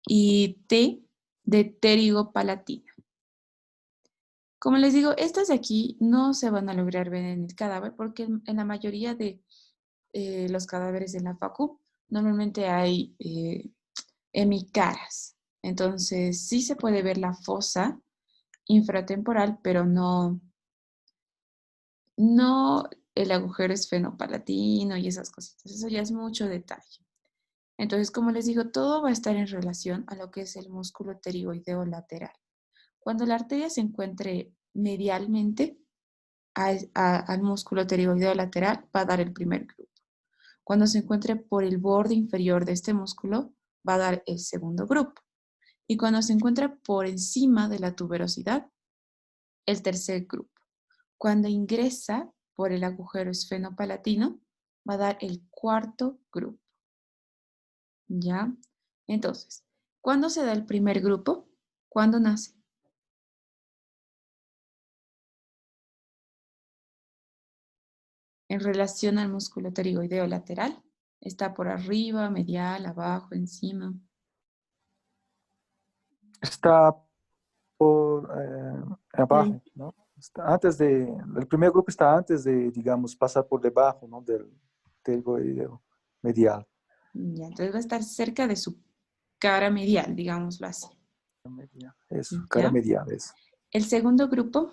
Y T de pterigopalatina. Como les digo, estas de aquí no se van a lograr ver en el cadáver porque en la mayoría de los cadáveres de la facu normalmente hay hemicaras. Entonces sí se puede ver la fosa infratemporal, pero no el agujero esfenopalatino y esas cositas. Eso ya es mucho detalle. Entonces, como les digo, todo va a estar en relación a lo que es el músculo pterigoideo lateral. Cuando la arteria se encuentre medialmente al músculo pterigoideo lateral, va a dar el primer grupo. Cuando se encuentre por el borde inferior de este músculo, va a dar el segundo grupo. Y cuando se encuentra por encima de la tuberosidad, el tercer grupo. Cuando ingresa por el agujero esfenopalatino, va a dar el cuarto grupo. ¿Ya? Entonces, ¿cuándo se da el primer grupo? ¿Cuándo nace? En relación al músculo pterigoideo lateral. Está por arriba, medial, abajo, encima. Está por abajo, ¿no? El primer grupo está antes de, digamos, pasar por debajo, ¿no? Del pterigoideo medial. Ya, entonces va a estar cerca de su cara medial, digámoslo así. Eso, cara medial es. El segundo grupo,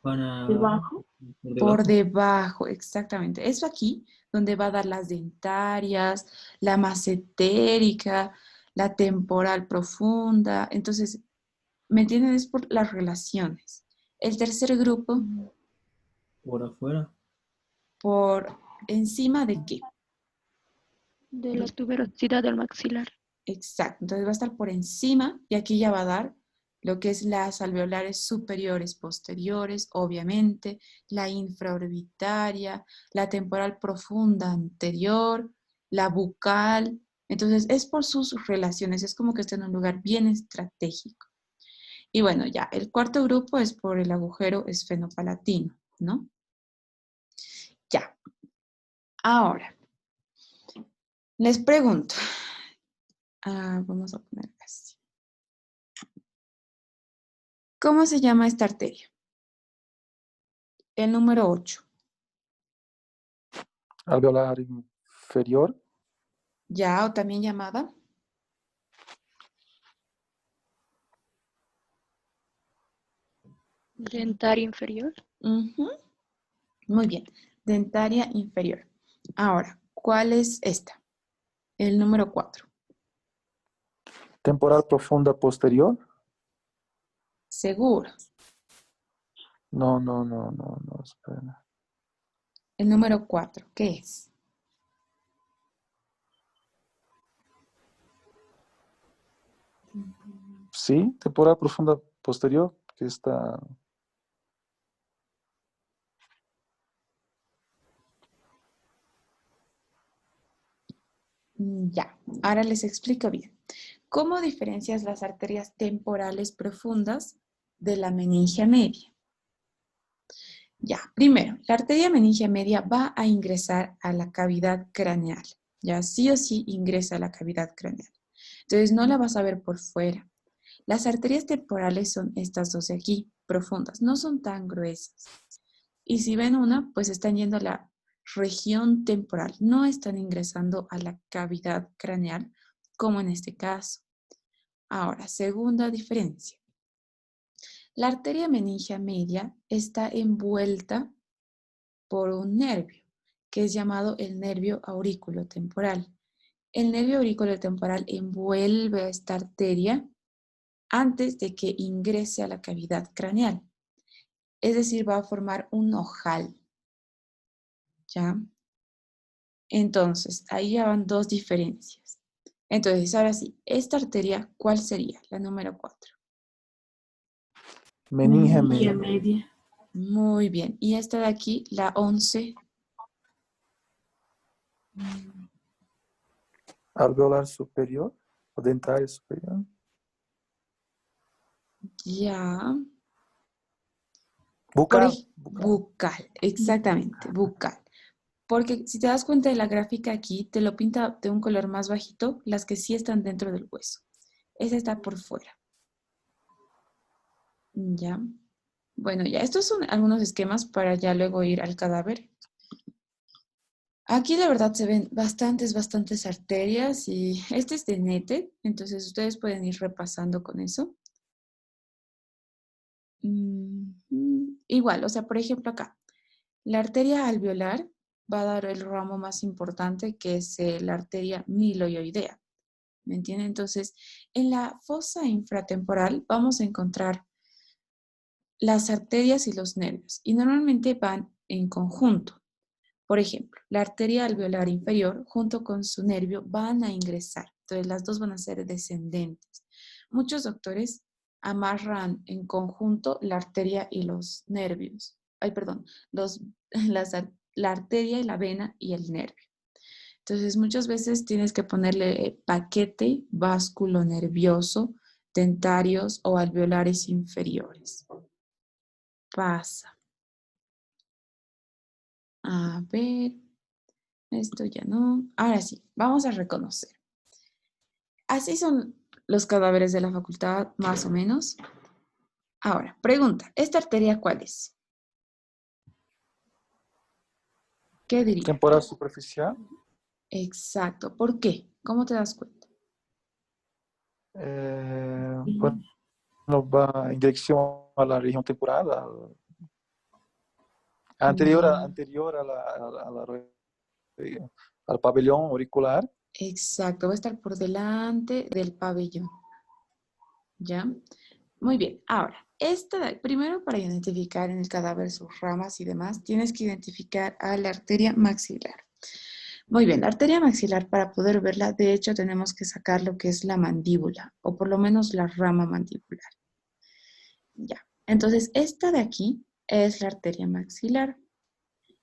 Debajo. por debajo, exactamente. Eso aquí, donde va a dar las dentarias, la macetérica, la temporal profunda. Entonces, ¿me entienden? Es por las relaciones. El tercer grupo, Por afuera. por encima de qué. De la tuberosidad del maxilar. Exacto. Entonces va a estar por encima y aquí ya va a dar lo que es las alveolares superiores posteriores, obviamente, la infraorbitaria, la temporal profunda anterior, la bucal. Entonces, es por sus relaciones, es como que está en un lugar bien estratégico. Y bueno, ya, el cuarto grupo es por el agujero esfenopalatino, ¿no? Ya. Ahora, les pregunto. Vamos a poner así. ¿Cómo se llama esta arteria? El número 8. Alveolar inferior. Ya, o también llamada. Dentaria inferior. Ujú. Muy bien. Dentaria inferior. Ahora, ¿cuál es esta? El número 4. Temporal profunda posterior. Seguro. No, espera. El número 4, ¿qué es? Sí, temporal profunda posterior, que está... Ya, ahora les explico bien. ¿Cómo diferencias las arterias temporales profundas de la meningia media? Ya, primero, la arteria meningia media va a ingresar a la cavidad craneal. Ya, sí o sí ingresa a la cavidad craneal. Entonces, no la vas a ver por fuera. Las arterias temporales son estas dos de aquí, profundas. No son tan gruesas. Y si ven una, pues están yendo a la región temporal. No están ingresando a la cavidad craneal, como en este caso. Ahora, segunda diferencia. La arteria meningia media está envuelta por un nervio, que es llamado el nervio aurículo-temporal. El nervio aurículo-temporal envuelve a esta arteria antes de que ingrese a la cavidad craneal. Es decir, va a formar un ojal. ¿Ya? Entonces, ahí ya van dos diferencias. Entonces, ahora sí, esta arteria, ¿cuál sería? La número 4. Meningia Meningia media. media. Muy bien. Y esta de aquí, la 11. Alveolar superior o dentaria superior. Ya. Bucal. Bucal, exactamente, bucal. Porque si te das cuenta de la gráfica aquí, te lo pinta de un color más bajito, las que sí están dentro del hueso. Esa está por fuera. Ya. Bueno, ya, estos son algunos esquemas para ya luego ir al cadáver. Aquí de verdad se ven bastantes arterias y este es de NETE, entonces ustedes pueden ir repasando con eso. Igual, o sea, por ejemplo acá, la arteria alveolar va a dar el ramo más importante que es la arteria miloioidea. ¿Me entienden? Entonces, en la fosa infratemporal vamos a encontrar las arterias y los nervios y normalmente van en conjunto. Por ejemplo, la arteria alveolar inferior junto con su nervio van a ingresar. Entonces, las dos van a ser descendentes. Muchos doctores amarran en conjunto la arteria y los nervios. Ay, perdón, la arteria y la vena y el nervio. Entonces, muchas veces tienes que ponerle paquete vasculonervioso, dentarios o alveolares inferiores. Pasa. A ver, esto ya no. Ahora sí, vamos a reconocer. Así son los cadáveres de la facultad, más o menos. Ahora, pregunta, ¿esta arteria cuál es? ¿Qué diría? Temporal superficial. Exacto. ¿Por qué? ¿Cómo te das cuenta? Bueno, va en dirección a la región temporal, anterior al pabellón auricular. Exacto, va a estar por delante del pabellón. ¿Ya? Muy bien. Ahora, primero para identificar en el cadáver sus ramas y demás, tienes que identificar a la arteria maxilar. Muy bien, la arteria maxilar, para poder verla, de hecho, tenemos que sacar lo que es la mandíbula, o por lo menos la rama mandibular. Ya. Entonces, esta de aquí es la arteria maxilar.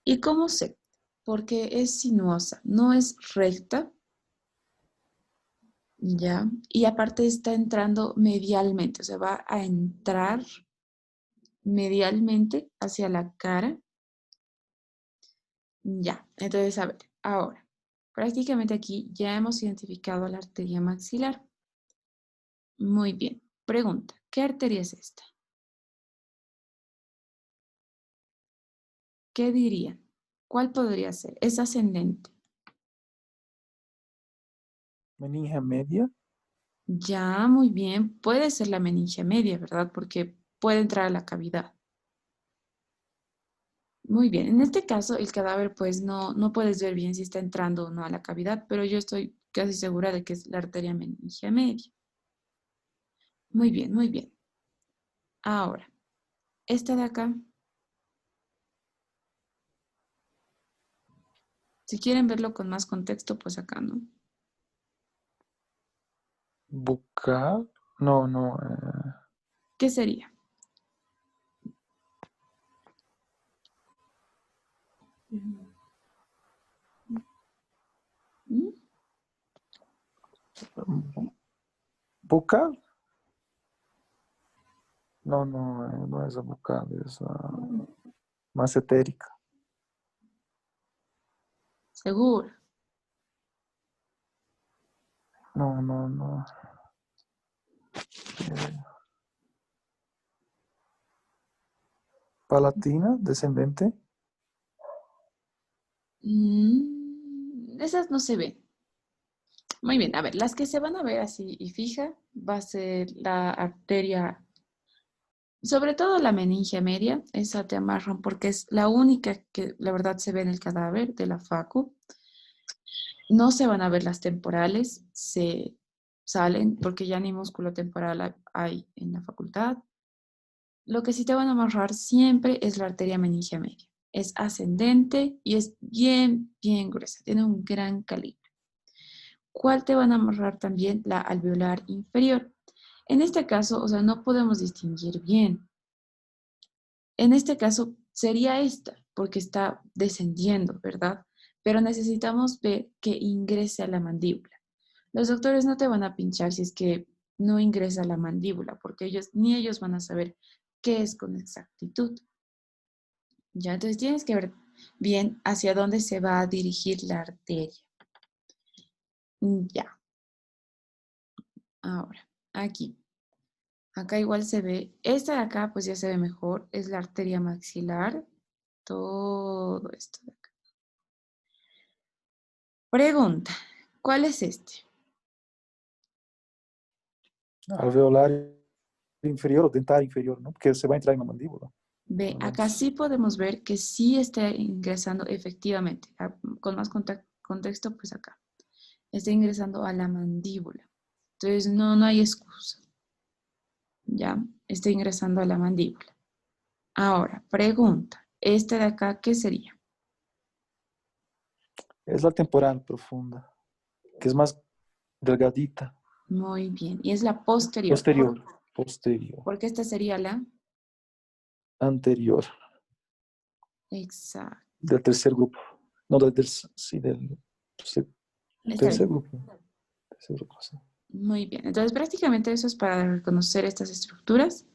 ¿Y cómo sé? Porque es sinuosa, no es recta, ¿ya? Y aparte está entrando medialmente, o sea, va a entrar medialmente hacia la cara. Ya, entonces, a ver, ahora, prácticamente aquí ya hemos identificado la arteria maxilar. Muy bien. Pregunta, ¿qué arteria es esta? ¿Qué dirían? ¿Cuál podría ser? Es ascendente. Meninge media. Ya, muy bien. Puede ser la meninge media, ¿verdad? Porque puede entrar a la cavidad. Muy bien. En este caso, el cadáver, pues no puedes ver bien si está entrando o no a la cavidad, pero yo estoy casi segura de que es la arteria meninge media. Muy bien, muy bien. Ahora, esta de acá, si quieren verlo con más contexto, pues acá, ¿no? Bucal. No, no. ¿Qué sería? ¿Mm? Bucal. No, no, no es bucal, es más etérica. Seguro. No, no, no. Palatina, descendente. Esas no se ven. Muy bien, a ver, las que se van a ver así y fija va a ser la arteria, sobre todo la meninge media, esa te amarran porque es la única que la verdad se ve en el cadáver de la facu. No se van a ver las temporales, se salen porque ya ni músculo temporal hay en la facultad. Lo que sí te van a amarrar siempre es la arteria meninge media. Es ascendente y es bien, bien gruesa, tiene un gran calibre. ¿Cuál te van a amarrar también? La alveolar inferior. En este caso, o sea, no podemos distinguir bien. En este caso sería esta, porque está descendiendo, ¿verdad? Pero necesitamos ver que ingrese a la mandíbula. Los doctores no te van a pinchar si es que no ingresa a la mandíbula, porque ni ellos van a saber qué es con exactitud. Ya, entonces tienes que ver bien hacia dónde se va a dirigir la arteria. Ya, ahora, aquí. Acá igual se ve, esta de acá pues ya se ve mejor, es la arteria maxilar, todo esto de acá. Pregunta, ¿cuál es este? Alveolar inferior o dental inferior, ¿no? Porque se va a entrar en la mandíbula. Ve, Al acá menos. sí podemos ver que sí está ingresando efectivamente, con más contexto pues acá, está ingresando a la mandíbula. Entonces no hay excusa, ya, está ingresando a la mandíbula. Ahora, pregunta, ¿esta de acá qué sería? Es la temporal profunda, que es más delgadita. Muy bien, y es la posterior, Posterior. Posterior. porque esta sería la... Anterior. Exacto. Del tercer grupo. No, sí, del Está tercer bien. grupo. Tercer grupo, sí. Muy bien. Entonces, prácticamente eso es para reconocer estas estructuras.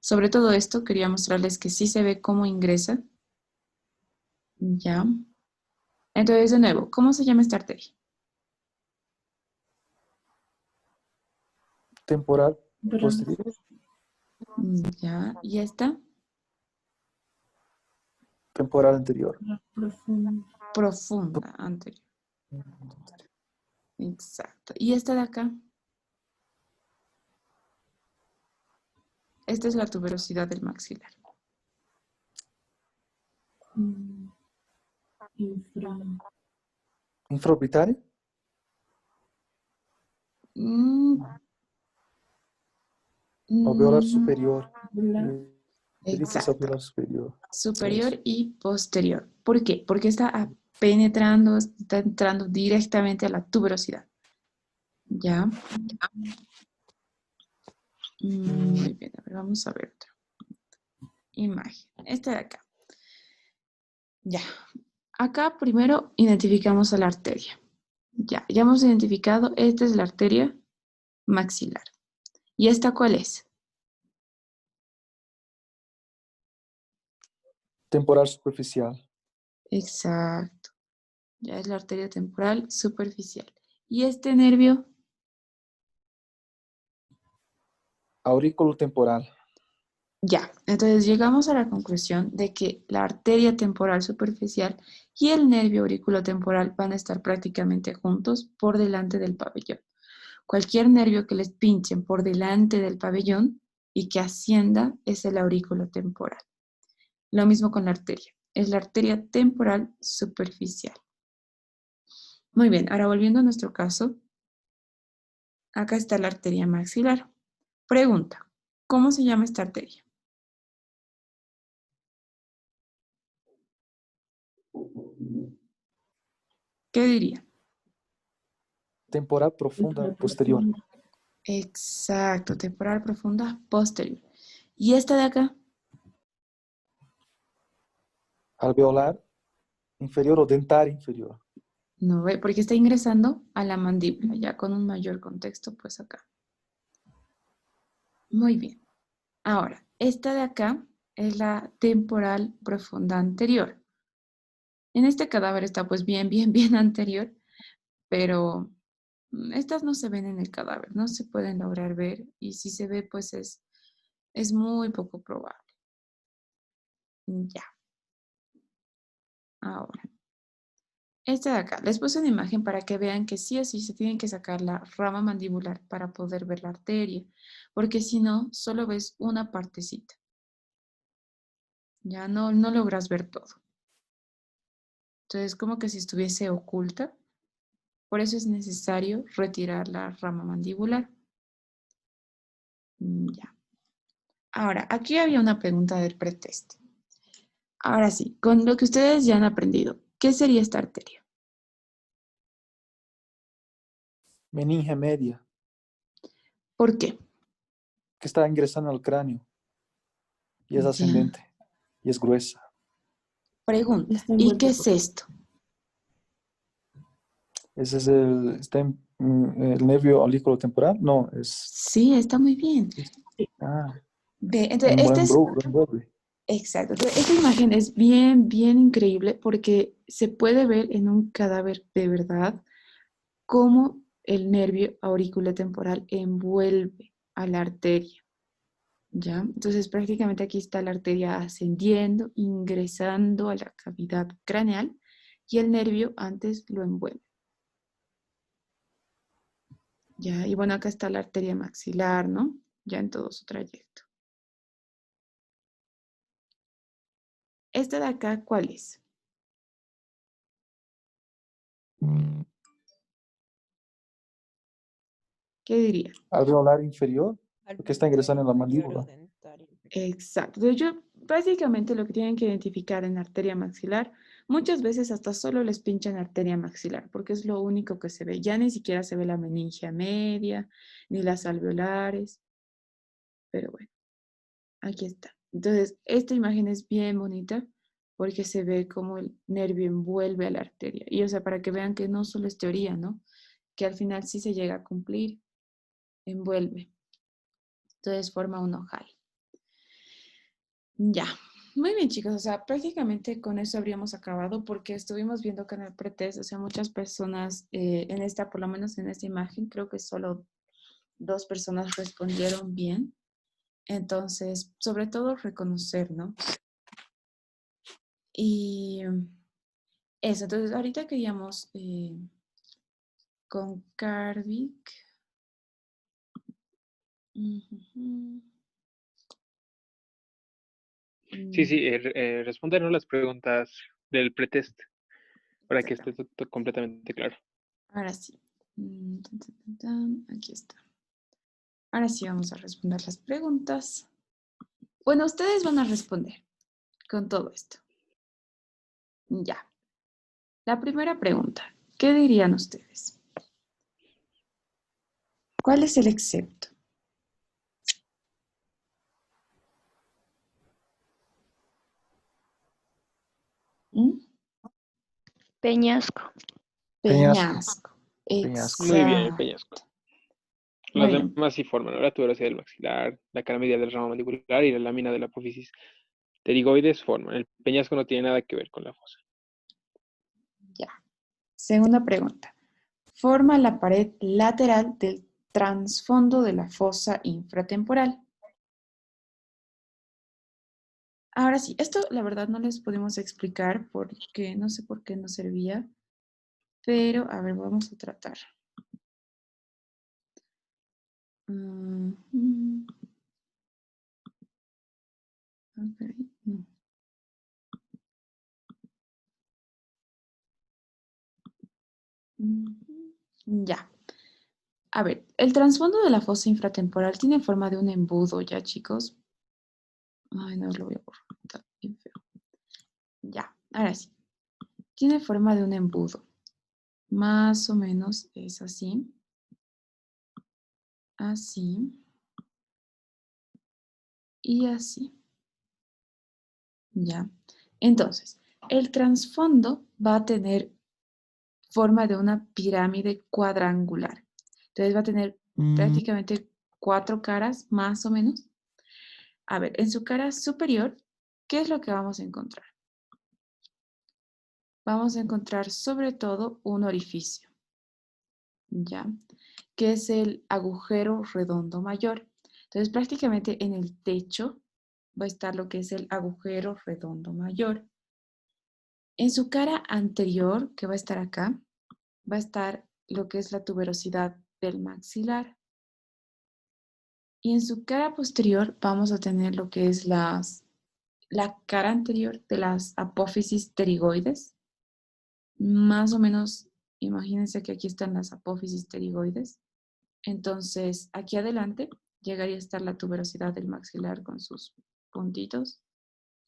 Sobre todo esto, quería mostrarles que sí se ve cómo ingresa. Ya. Entonces, de nuevo, ¿cómo se llama esta arteria? Temporal Pero posterior. Ya. ¿Y esta? Temporal anterior. profundo. Profunda, anterior. Exacto. ¿Y esta de acá? Esta es la tuberosidad del maxilar. Infra. Infraorbitaria. Mm, Alveolar mm, superior. Ellipsis exacto. alveolar superior. Superior Eso. y posterior. ¿Por qué? Porque está penetrando, está entrando directamente a la tuberosidad. ¿Ya? Muy bien, a ver, vamos a ver otro. imagen. Esta de acá. Ya. Acá primero identificamos a la arteria. Ya hemos identificado, esta es la arteria maxilar. ¿Y esta cuál es? Temporal superficial. Exacto. Ya es la arteria temporal superficial. ¿Y este nervio? Aurículo temporal. Ya. Entonces llegamos a la conclusión de que la arteria temporal superficial y el nervio auriculotemporal van a estar prácticamente juntos por delante del pabellón. Cualquier nervio que les pinchen por delante del pabellón y que ascienda es el aurículo temporal. Lo mismo con la arteria. Es la arteria temporal superficial. Muy bien, ahora volviendo a nuestro caso, acá está la arteria maxilar. Pregunta, ¿cómo se llama esta arteria? ¿Qué diría? Temporal profunda posterior. Exacto, temporal profunda posterior. ¿Y esta de acá? Alveolar inferior o dentar inferior. No ve, porque está ingresando a la mandíbula, ya con un mayor contexto, pues acá. Muy bien. Ahora, esta de acá es la temporal profunda anterior. En este cadáver está pues bien, bien, bien anterior, pero estas no se ven en el cadáver, no se pueden lograr ver y si se ve pues es muy poco probable. Ya, ahora. Esta de acá, les puse una imagen para que vean que sí o sí se tienen que sacar la rama mandibular para poder ver la arteria, porque si no, solo ves una partecita. Ya no logras ver todo. Entonces, como que si estuviese oculta. Por eso es necesario retirar la rama mandibular. Ya. Ahora, aquí había una pregunta del pretest. Ahora sí, con lo que ustedes ya han aprendido, ¿qué sería esta arteria? Meninge media, ¿Por qué? que está ingresando al cráneo y es Ya. ascendente y es gruesa. Pregunta, Está ¿y qué envuelto es por... esto? Ese es el nervio aurículo temporal. No, Sí, está muy bien. ah, Ve, entonces, este es, lo envuelve. exacto. Entonces, esta imagen es bien, bien increíble porque se puede ver en un cadáver de verdad cómo el nervio auriculotemporal envuelve a la arteria. ¿Ya? Entonces prácticamente aquí está la arteria ascendiendo, ingresando a la cavidad craneal y el nervio antes lo envuelve. ¿Ya? Y bueno, acá está la arteria maxilar, ¿no? Ya en todo su trayecto. ¿Esta de acá cuál es? ¿Qué diría? Alveolar inferior, porque está ingresando en la inferior o mandíbula. dentario. Exacto. De hecho, básicamente lo que tienen que identificar en arteria maxilar, muchas veces hasta solo les pinchan arteria maxilar, porque es lo único que se ve. Ya ni siquiera se ve la meningia media, ni las alveolares, pero bueno. Aquí está. Entonces, esta imagen es bien bonita porque se ve cómo el nervio envuelve a la arteria. Y o sea, para que vean que no solo es teoría, ¿no? Que al final sí se llega a cumplir, envuelve. Entonces forma un ojal. Ya. Muy bien, chicos. O sea, prácticamente con eso habríamos acabado porque estuvimos viendo que en el pretest, o sea, muchas personas en esta, por lo menos en esta imagen, creo que solo 2 personas respondieron bien. Entonces, sobre todo reconocer, ¿no? Y eso, entonces ahorita queríamos con Carvic. Sí, sí, respondernos las preguntas del pretest para que esté completamente claro. Ahora sí. Aquí está. Ahora sí vamos a responder las preguntas. Bueno, ustedes van a responder con todo esto. Ya. La primera pregunta. ¿Qué dirían ustedes? ¿Cuál es el excepto? Peñasco. Peñasco. Peñasco. Muy bien, Exacto. peñasco. Muy Las bien. demás sí forman, ¿no? La tuberosidad del maxilar, la cara medial del ramo mandibular y la lámina de la apófisis pterigoides forman. El peñasco no tiene nada que ver con la fosa. Ya. Segunda pregunta. Forma la pared lateral del trasfondo de la fosa infratemporal. Ahora sí, esto la verdad no les pudimos explicar porque no sé por qué no servía, pero a ver, vamos a tratar. Mm, ok, no. Ya. A ver, el trasfondo de la fosa infratemporal tiene forma de un embudo, ¿ya, chicos? Ay, no lo voy a borrar, está bien feo. Ya, ahora sí. Tiene forma de un embudo. Más o menos es así. Así. Y así. Ya. Entonces, el trasfondo va a tener forma de una pirámide cuadrangular. Entonces va a tener prácticamente 4 caras, más o menos. A ver, en su cara superior, ¿qué es lo que vamos a encontrar? Vamos a encontrar sobre todo un orificio, ¿ya? Que es el agujero redondo mayor. Entonces, prácticamente en el techo va a estar lo que es el agujero redondo mayor. En su cara anterior, que va a estar acá, va a estar lo que es la tuberosidad del maxilar. Y en su cara posterior vamos a tener lo que es la cara anterior de las apófisis pterigoides. Más o menos, imagínense que aquí están las apófisis pterigoides. Entonces, aquí adelante llegaría a estar la tuberosidad del maxilar con sus puntitos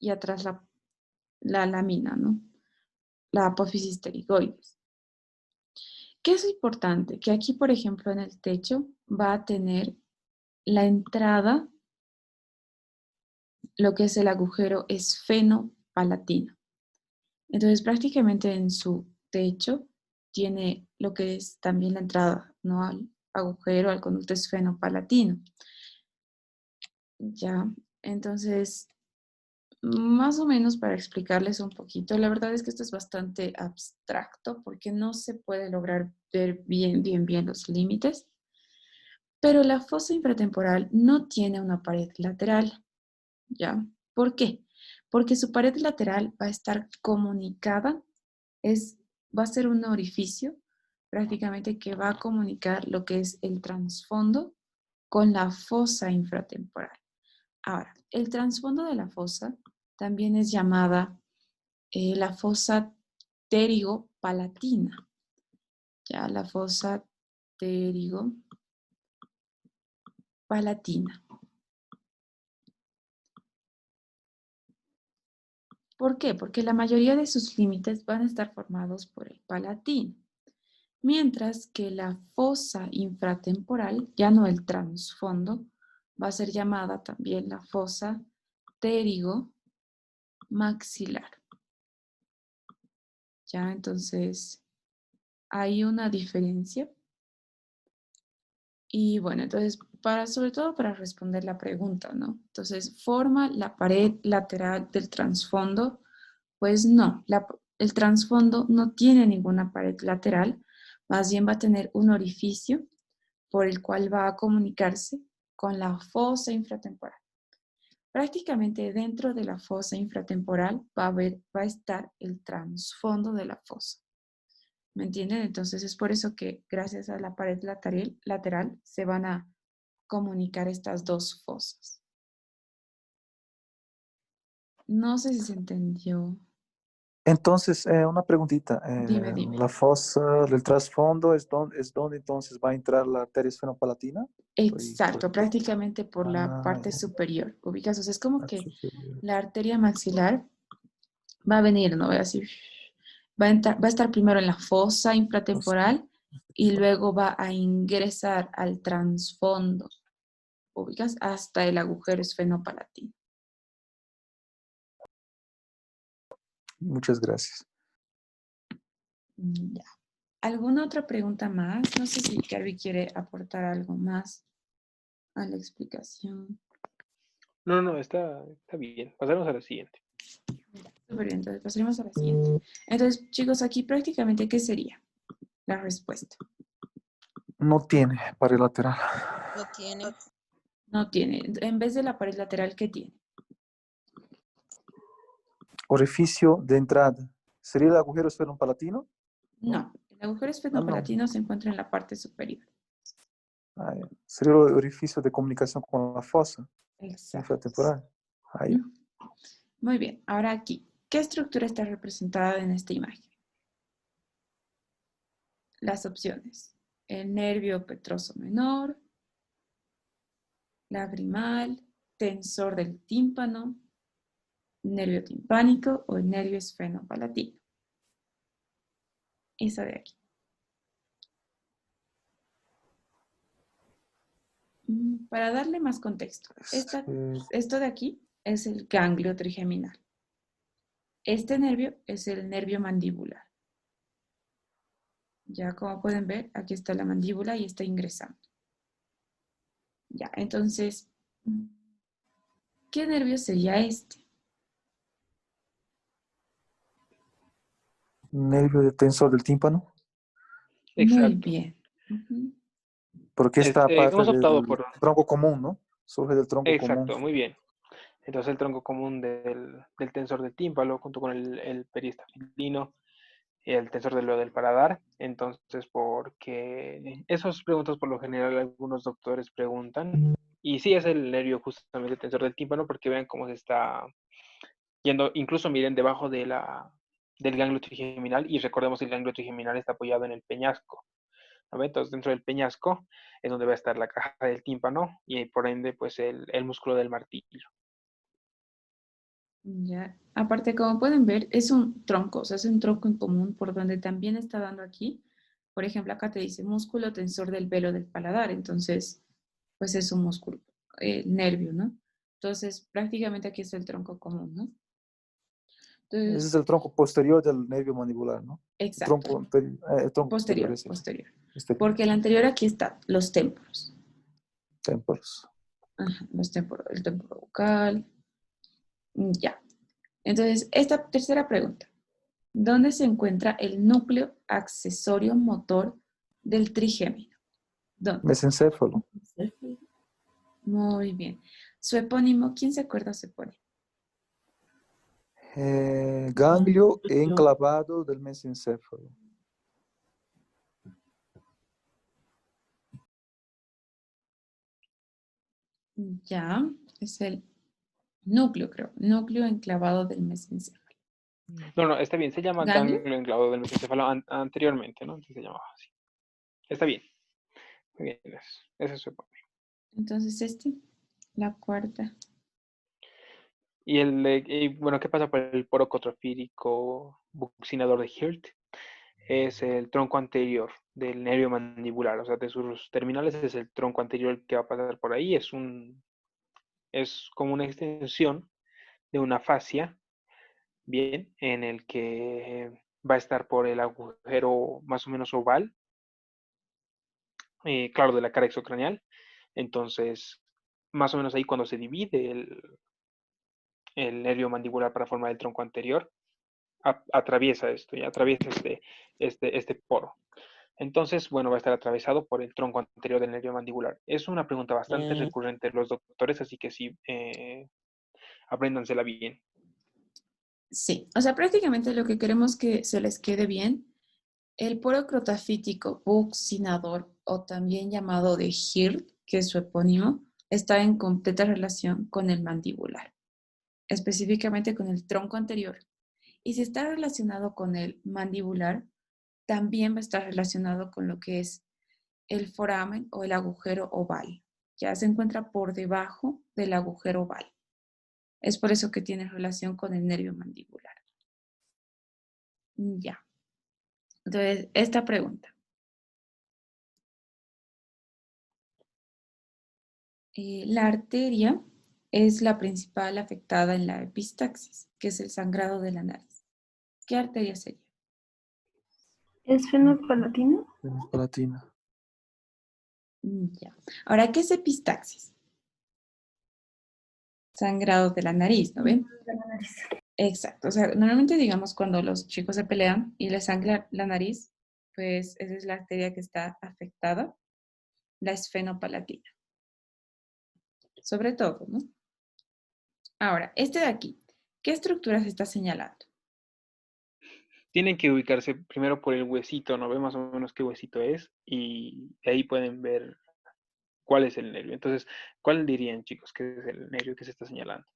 y atrás la lámina, ¿no? La apófisis pterigoides. ¿Qué es importante? Que aquí, por ejemplo, en el techo va a tener la entrada, lo que es el agujero esfenopalatino. Entonces, prácticamente en su techo tiene lo que es también la entrada, ¿no? Al agujero, al conducto esfenopalatino. Ya, entonces, más o menos para explicarles un poquito, la verdad es que esto es bastante abstracto porque no se puede lograr ver bien los límites, pero la fosa infratemporal no tiene una pared lateral, ¿ya? ¿Por qué? Porque su pared lateral va a estar comunicada, va a ser un orificio prácticamente que va a comunicar lo que es el trasfondo con la fosa infratemporal. Ahora, el trasfondo de la fosa también es llamada la fosa pterigo-palatina. Ya, la fosa pterigo-palatina. ¿Por qué? Porque la mayoría de sus límites van a estar formados por el palatino. Mientras que la fosa infratemporal, ya no el trasfondo, va a ser llamada también la fosa pterigo-maxilar. Ya, entonces hay una diferencia. Y bueno, entonces, sobre todo para responder la pregunta, ¿no? Entonces, ¿forma la pared lateral del trasfondo? Pues no, el trasfondo no tiene ninguna pared lateral, más bien va a tener un orificio por el cual va a comunicarse con la fosa infratemporal. Prácticamente dentro de la fosa infratemporal va a estar el trasfondo de la fosa. ¿Me entienden? Entonces es por eso que gracias a la pared lateral se van a comunicar estas dos fosas. No sé si se entendió. Entonces, una preguntita. Dime. La fosa del trasfondo es donde entonces va a entrar la arteria esfenopalatina. Estoy Exacto, correcto. prácticamente por la Ah, parte superior. Ubicas, o sea, es como ya, que superior. la arteria maxilar va a venir, ¿no? Va a estar primero en la fosa infratemporal y luego va a ingresar al trasfondo, ubicas, hasta el agujero esfenopalatino. Muchas gracias. Ya. ¿Alguna otra pregunta más? No sé si Kirby quiere aportar algo más a la explicación. No, está bien. Pasaremos a la siguiente. Súper bien, entonces pasaremos a la siguiente. Entonces, chicos, aquí prácticamente, ¿qué sería la respuesta? No tiene pared lateral. No tiene. No tiene. En vez de la pared lateral, ¿qué tiene? Orificio de entrada. ¿Sería el agujero esfenopalatino? No. El agujero no. esfenopalatino se encuentra en la parte superior. ¿Sería el orificio de comunicación con la fosa Exacto. infratemporal? Ya. Muy bien. Ahora aquí, ¿qué estructura está representada en esta imagen? Las opciones. El nervio petroso menor, lagrimal, tensor del tímpano, nervio timpánico o el nervio esfenopalatino. Esa de aquí. Para darle más contexto, esto de aquí es el ganglio trigeminal. Este nervio es el nervio mandibular. Ya como pueden ver, aquí está la mandíbula y está ingresando. Ya, entonces, ¿qué nervio sería este? Nervio de tensor del tímpano. Muy Exacto. bien. Ujú. Porque esta parte Hemos del optado por... tronco común, ¿no? Surge del tronco común. Exacto, muy bien. Entonces el tronco común del tensor del tímpano junto con el periestafilino y el tensor del paladar. Entonces, porque esas preguntas por lo general algunos doctores preguntan. Y sí es el nervio justamente tensor del tímpano porque vean cómo se está yendo, incluso miren debajo del ganglio trigeminal y recordemos que el ganglio trigeminal está apoyado en el peñasco. ¿No? Entonces dentro del peñasco es donde va a estar la caja del tímpano y por ende pues el músculo del martillo. Ya. Aparte, como pueden ver, es un tronco, o sea, es un tronco en común por donde también está dando aquí. Por ejemplo, acá te dice músculo tensor del velo del paladar, entonces, pues es un músculo, nervio, ¿no? Entonces, prácticamente aquí es el tronco común, ¿no? Ese Entonces, es el tronco posterior del nervio mandibular, ¿no? exacto, El tronco posterior posterior, es posterior. este Porque el anterior aquí está, los témporos. témporos. Ajá, los témporos, el témporo bucal. Ya. Entonces, esta tercera pregunta. ¿Dónde se encuentra el núcleo accesorio motor del trigémino? ¿Dónde? Mesencéfalo. Muy bien. Su epónimo, ¿quién se acuerda su epónimo? Ganglio enclavado del mesencéfalo. Ya, es el núcleo, creo. Núcleo enclavado del mesencéfalo. No, está bien, se llama ¿Ganglio? ganglio enclavado del mesencéfalo anteriormente, ¿no? Entonces se llamaba así. Está bien. Muy bien, ese es su epónimo. Entonces la cuarta. Y bueno, ¿qué pasa por el poro cotrofírico buccinador de Hirt? Es el tronco anterior del nervio mandibular, o sea, de sus terminales es el tronco anterior que va a pasar por ahí, es como una extensión de una fascia, bien, en el que va a estar por el agujero más o menos oval, claro, de la cara exocraneal. Entonces, más o menos ahí cuando se divide el nervio mandibular para formar el tronco anterior, atraviesa esto, y atraviesa este poro. Entonces, bueno, va a estar atravesado por el tronco anterior del nervio mandibular. Es una pregunta bastante recurrente de los doctores, así que sí, apréndansela bien. Sí, o sea, prácticamente lo que queremos que se les quede bien, el poro crotafítico buccinador, o también llamado de Hirt, que es su epónimo, está en completa relación con el mandibular, específicamente con el tronco anterior. Y si está relacionado con el mandibular, también va a estar relacionado con lo que es el foramen o el agujero oval. Ya se encuentra por debajo del agujero oval. Es por eso que tiene relación con el nervio mandibular. Ya. Entonces, esta pregunta. La arteria es la principal afectada en la epistaxis, que es el sangrado de la nariz. ¿Qué arteria sería? ¿Es fenopalatina? Palatina. Ya. Ahora, ¿qué es epistaxis? Sangrado de la nariz, ¿no ven? De la nariz. Exacto. O sea, normalmente digamos cuando los chicos se pelean y les sangra la nariz, pues esa es la arteria que está afectada, la esfenopalatina. Sobre todo, ¿no? Ahora, este de aquí, ¿qué estructura se está señalando? Tienen que ubicarse primero por el huesito, ¿no? Ve más o menos qué huesito es y de ahí pueden ver cuál es el nervio. Entonces, ¿cuál dirían, chicos, que es el nervio que se está señalando?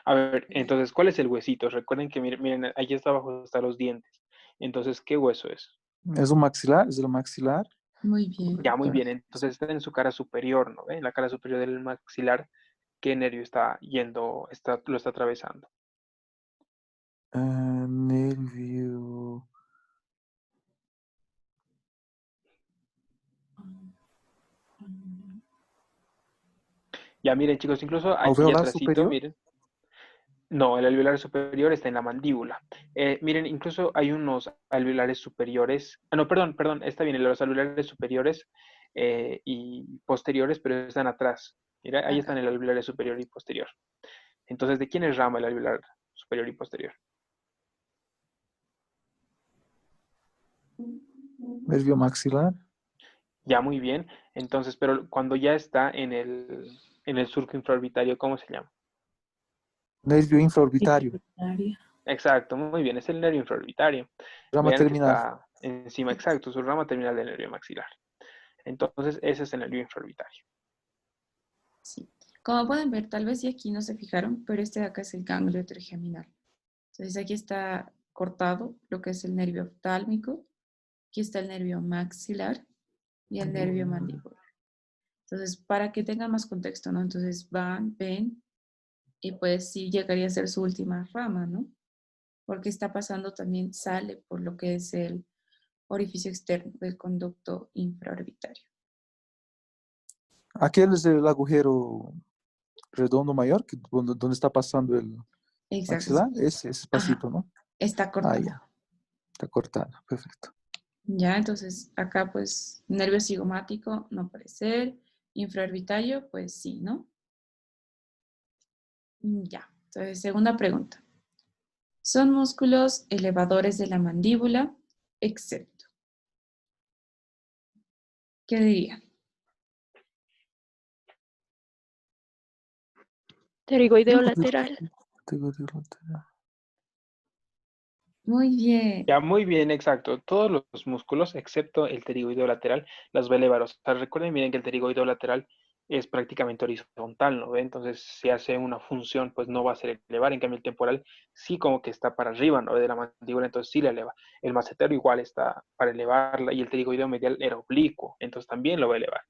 A ver, entonces, ¿cuál es el huesito? Recuerden que miren, ahí está abajo están los dientes. Entonces, ¿qué hueso es? ¿Es un maxilar? ¿Es el maxilar? Muy bien. Ya, muy bien. Entonces, está en su cara superior, ¿no? En la cara superior del maxilar, ¿qué nervio está yendo, lo está atravesando? Nervio. Ya, miren, chicos, incluso aquí ¿Alveolar atrásito, superior? miren. No, el alveolar superior está en la mandíbula. Miren, incluso hay unos alveolares superiores. Ah, no, perdón, está bien, los alveolares superiores y posteriores, pero están atrás. Mira, ahí están Acá. el alveolar superior y posterior. Entonces, ¿de quién es rama el alveolar superior y posterior? Nervio maxilar. Ya, muy bien. Entonces, pero cuando ya está en el surco infraorbitario, ¿cómo se llama? Nervio infraorbitario. Secretaria. Exacto, muy bien, es el nervio infraorbitario. Rama Vean que terminal. está encima, exacto, su rama terminal del nervio maxilar. Entonces, ese es el nervio infraorbitario. Sí. Como pueden ver, tal vez y aquí no se fijaron, pero este de acá es el ganglio trigeminal. Entonces aquí está cortado lo que es el nervio oftálmico, aquí está el nervio maxilar y el nervio mandibular. Entonces, para que tengan más contexto, ¿no? Entonces van, ven, y pues sí llegaría a ser su última rama, ¿no? Porque está pasando también, sale por lo que es el orificio externo del conducto infraorbitario. Aquel es el agujero redondo mayor, donde está pasando el Exacto. maxilar. Ese Ajá, espacito, ¿no? está Ah, cortado. ya. Está cortado. Perfecto. Ya, entonces acá pues nervio cigomático no puede ser, infraorbitario pues sí, ¿no? Ya, entonces segunda pregunta. Son músculos elevadores de la mandíbula, excepto. ¿Qué dirían? Pterigoideo lateral. Muy bien. Ya, muy bien, exacto. Todos los músculos, excepto el pterigoideo lateral, las va a elevar. O sea, recuerden, miren que el pterigoideo lateral es prácticamente horizontal, ¿no ve? Entonces, si hace una función, pues no va a ser elevar. En cambio, el temporal sí como que está para arriba, ¿no ve? De la mandíbula, entonces sí la eleva. El massetero igual está para elevarla y el pterigoideo medial era oblicuo, entonces también lo va a elevar.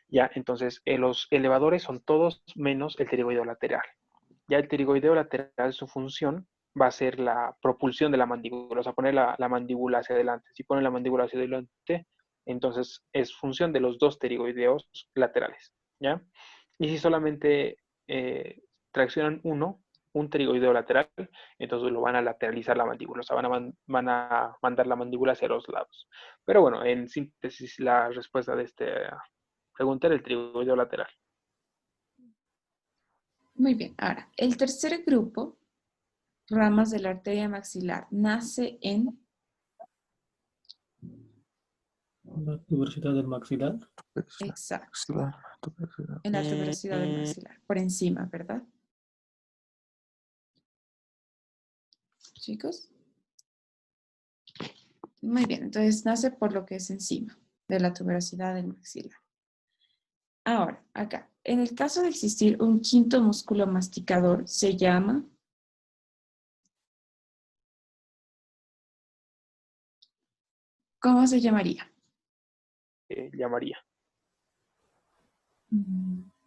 Ya, entonces, los elevadores son todos menos el pterigoideo lateral. Ya el pterigoideo lateral, su función va a ser la propulsión de la mandíbula, o sea, poner la mandíbula hacia adelante. Si pone la mandíbula hacia adelante, entonces es función de los dos pterigoideos laterales, ¿ya? Y si solamente traccionan un pterigoideo lateral, entonces lo van a lateralizar la mandíbula, o sea, van a mandar la mandíbula hacia los lados. Pero bueno, en síntesis, la respuesta de esta pregunta era el pterigoideo lateral. Muy bien. Ahora, el tercer grupo, ramas de la arteria maxilar, nace en La tuberosidad del maxilar. exacto, Maxilar. en la tuberosidad del maxilar, por encima, ¿verdad? Chicos. Muy bien, entonces nace por lo que es encima de la tuberosidad del maxilar. Ahora, acá, en el caso de existir un quinto músculo masticador, se llama, ¿cómo se llamaría? Llamaría.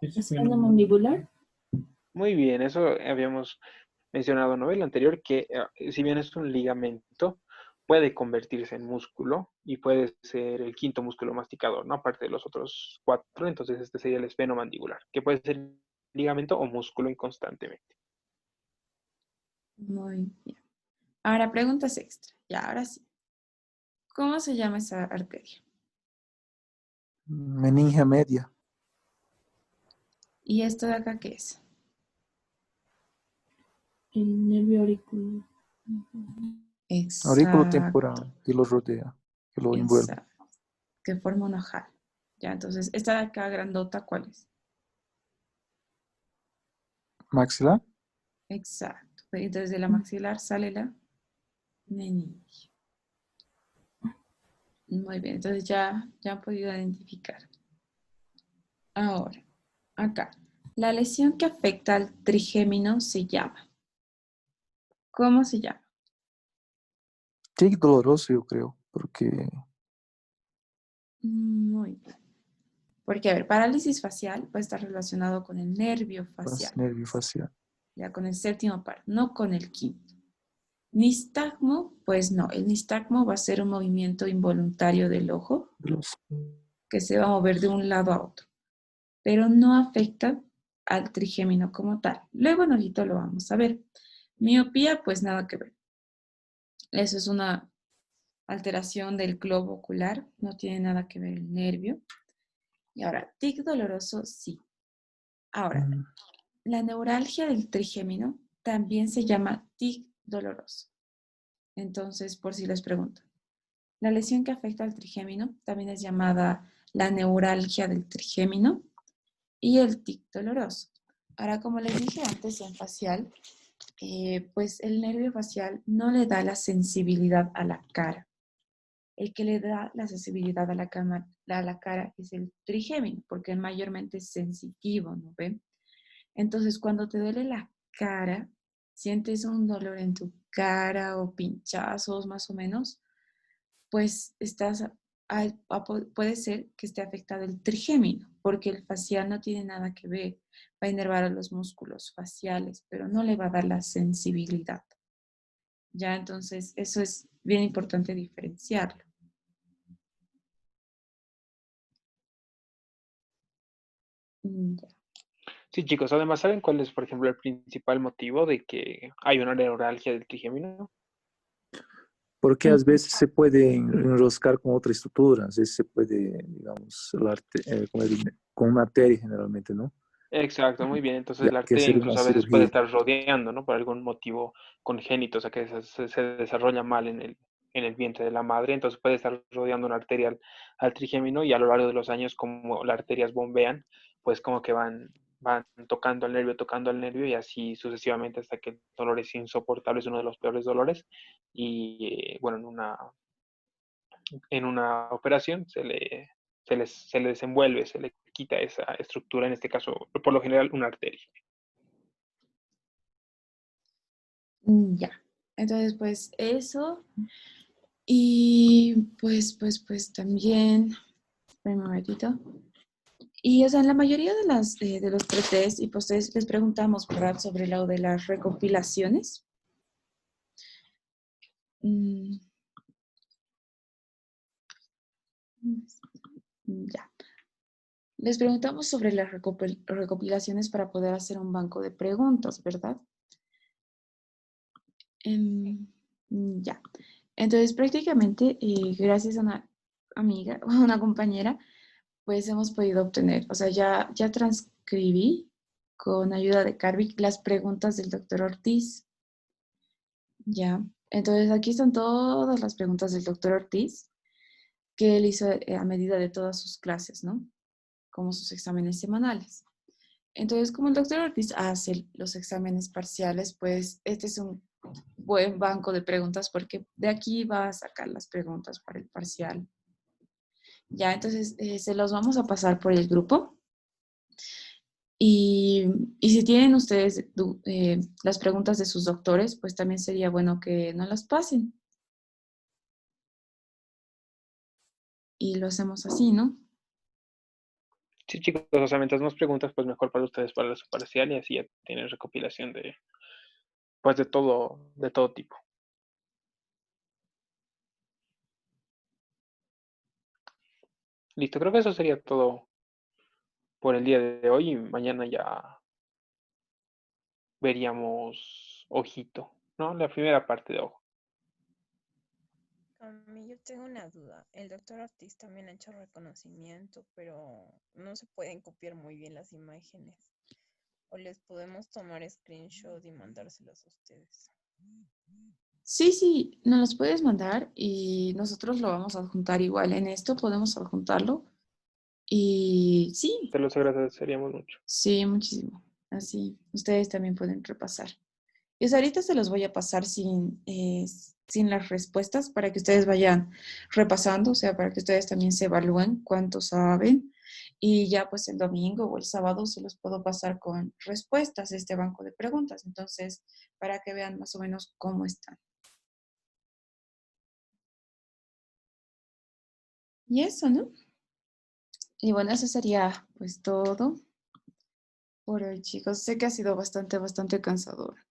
Esfenomandibular. Muy bien, eso habíamos mencionado, ¿no? El anterior, que si bien es un ligamento, puede convertirse en músculo y puede ser el quinto músculo masticador, ¿no? Aparte de los otros cuatro, entonces este sería el esfenomandibular, que puede ser ligamento o músculo inconstantemente. Muy bien. Ahora, preguntas extra. Ya, ahora sí. ¿Cómo se llama esa arteria? Meninge media. ¿Y esto de acá qué es? El nervio auricular. Aurículo Exacto, temporal que lo rodea, que lo envuelve. exacto. Que forma un ojal. Ya, entonces, esta de acá grandota, ¿cuál es? Maxilar. Exacto. Entonces, de la maxilar sale la meninge. Muy bien, entonces ya han podido identificar. Ahora, acá. La lesión que afecta al trigémino se llama. ¿Cómo se llama? Tic doloroso, yo creo, porque Muy bien. Porque, a ver, parálisis facial puede estar relacionado con el nervio es facial, nervio facial. ya con el séptimo par, no con el quinto. Nistagmo, pues no, el nistagmo va a ser un movimiento involuntario del ojo De los- que se va a mover de un lado a otro, pero no afecta al trigémino como tal. Luego en ojito lo vamos a ver. Miopía, pues nada que ver. Eso es una alteración del globo ocular, no tiene nada que ver el nervio. Y ahora, tic doloroso, sí. Ahora, Mm, la neuralgia del trigémino también se llama tic doloroso. Entonces, por si les pregunto, la lesión que afecta al trigémino también es llamada la neuralgia del trigémino y el tic doloroso. Ahora, como les dije antes en facial, pues el nervio facial no le da la sensibilidad a la cara. El que le da la sensibilidad a la cara es el trigémino, porque mayormente es sensitivo, ¿no ven? Entonces, cuando te duele la cara, sientes un dolor en tu cara o pinchazos más o menos, pues puede ser que esté afectado el trigémino, porque el facial no tiene nada que ver. Va a inervar a los músculos faciales, pero no le va a dar la sensibilidad. Ya, entonces, eso es bien importante diferenciarlo. Ya. Sí, chicos, además, ¿saben cuál es, por ejemplo, el principal motivo de que hay una neuralgia del trigémino? Porque a veces se puede enroscar con otras estructuras, a veces se puede, digamos, con una arteria generalmente, ¿no? Exacto, muy bien. Y Entonces hay la que arteria hacer una incluso a veces puede cirugía. estar rodeando, ¿no? Por algún motivo congénito, o sea que se desarrolla mal en el vientre de la madre, entonces puede estar rodeando una arteria al trigémino y a lo largo de los años, como las arterias bombean, pues como que van tocando al nervio y así sucesivamente hasta que el dolor es insoportable, es uno de los peores dolores. Y bueno, en una operación se le desenvuelve, se le quita esa estructura, en este caso, por lo general, una arteria. Ya. Entonces, pues eso. Y pues también, espérame un momentito. Y, o sea, en la mayoría de los pretest y postres les preguntamos, ¿verdad?, sobre lo de las recopilaciones. Mm, ya. Les preguntamos sobre las recopilaciones para poder hacer un banco de preguntas, ¿verdad? Em, ya. Entonces, prácticamente, gracias a una amiga o una compañera, pues hemos podido obtener, o sea, ya transcribí con ayuda de Carvic las preguntas del doctor Ortiz. Ya. Entonces, aquí están todas las preguntas del doctor Ortiz que él hizo a medida de todas sus clases, ¿no? Como sus exámenes semanales. Entonces, como el doctor Ortiz hace los exámenes parciales, pues este es un buen banco de preguntas porque de aquí va a sacar las preguntas para el parcial. Ya, entonces se los vamos a pasar por el grupo. Y si tienen ustedes las preguntas de sus doctores, pues también sería bueno que no las pasen. Y lo hacemos así, ¿no? Sí, chicos, o sea, mientras más preguntas, pues mejor para ustedes para su parcial y así ya tienen recopilación de, pues de todo tipo. Listo, creo que eso sería todo por el día de hoy y mañana ya veríamos ojito, ¿no? La primera parte de ojo. A mí yo tengo una duda. El doctor Ortiz también ha hecho reconocimiento, pero no se pueden copiar muy bien las imágenes. O les podemos tomar screenshot y mandárselos a ustedes. Sí, sí, nos los puedes mandar y nosotros lo vamos a adjuntar igual. En esto podemos adjuntarlo. Y sí, Te los agradeceríamos mucho. sí, muchísimo. Así, ustedes también pueden repasar. Y ahorita se los voy a pasar sin las respuestas para que ustedes vayan repasando, o sea, para que ustedes también se evalúen cuánto saben. Y ya pues el domingo o el sábado se los puedo pasar con respuestas de este banco de preguntas. Entonces, para que vean más o menos cómo están. Y eso, ¿no? Y bueno, eso sería pues todo por hoy, chicos. Sé que ha sido bastante cansador.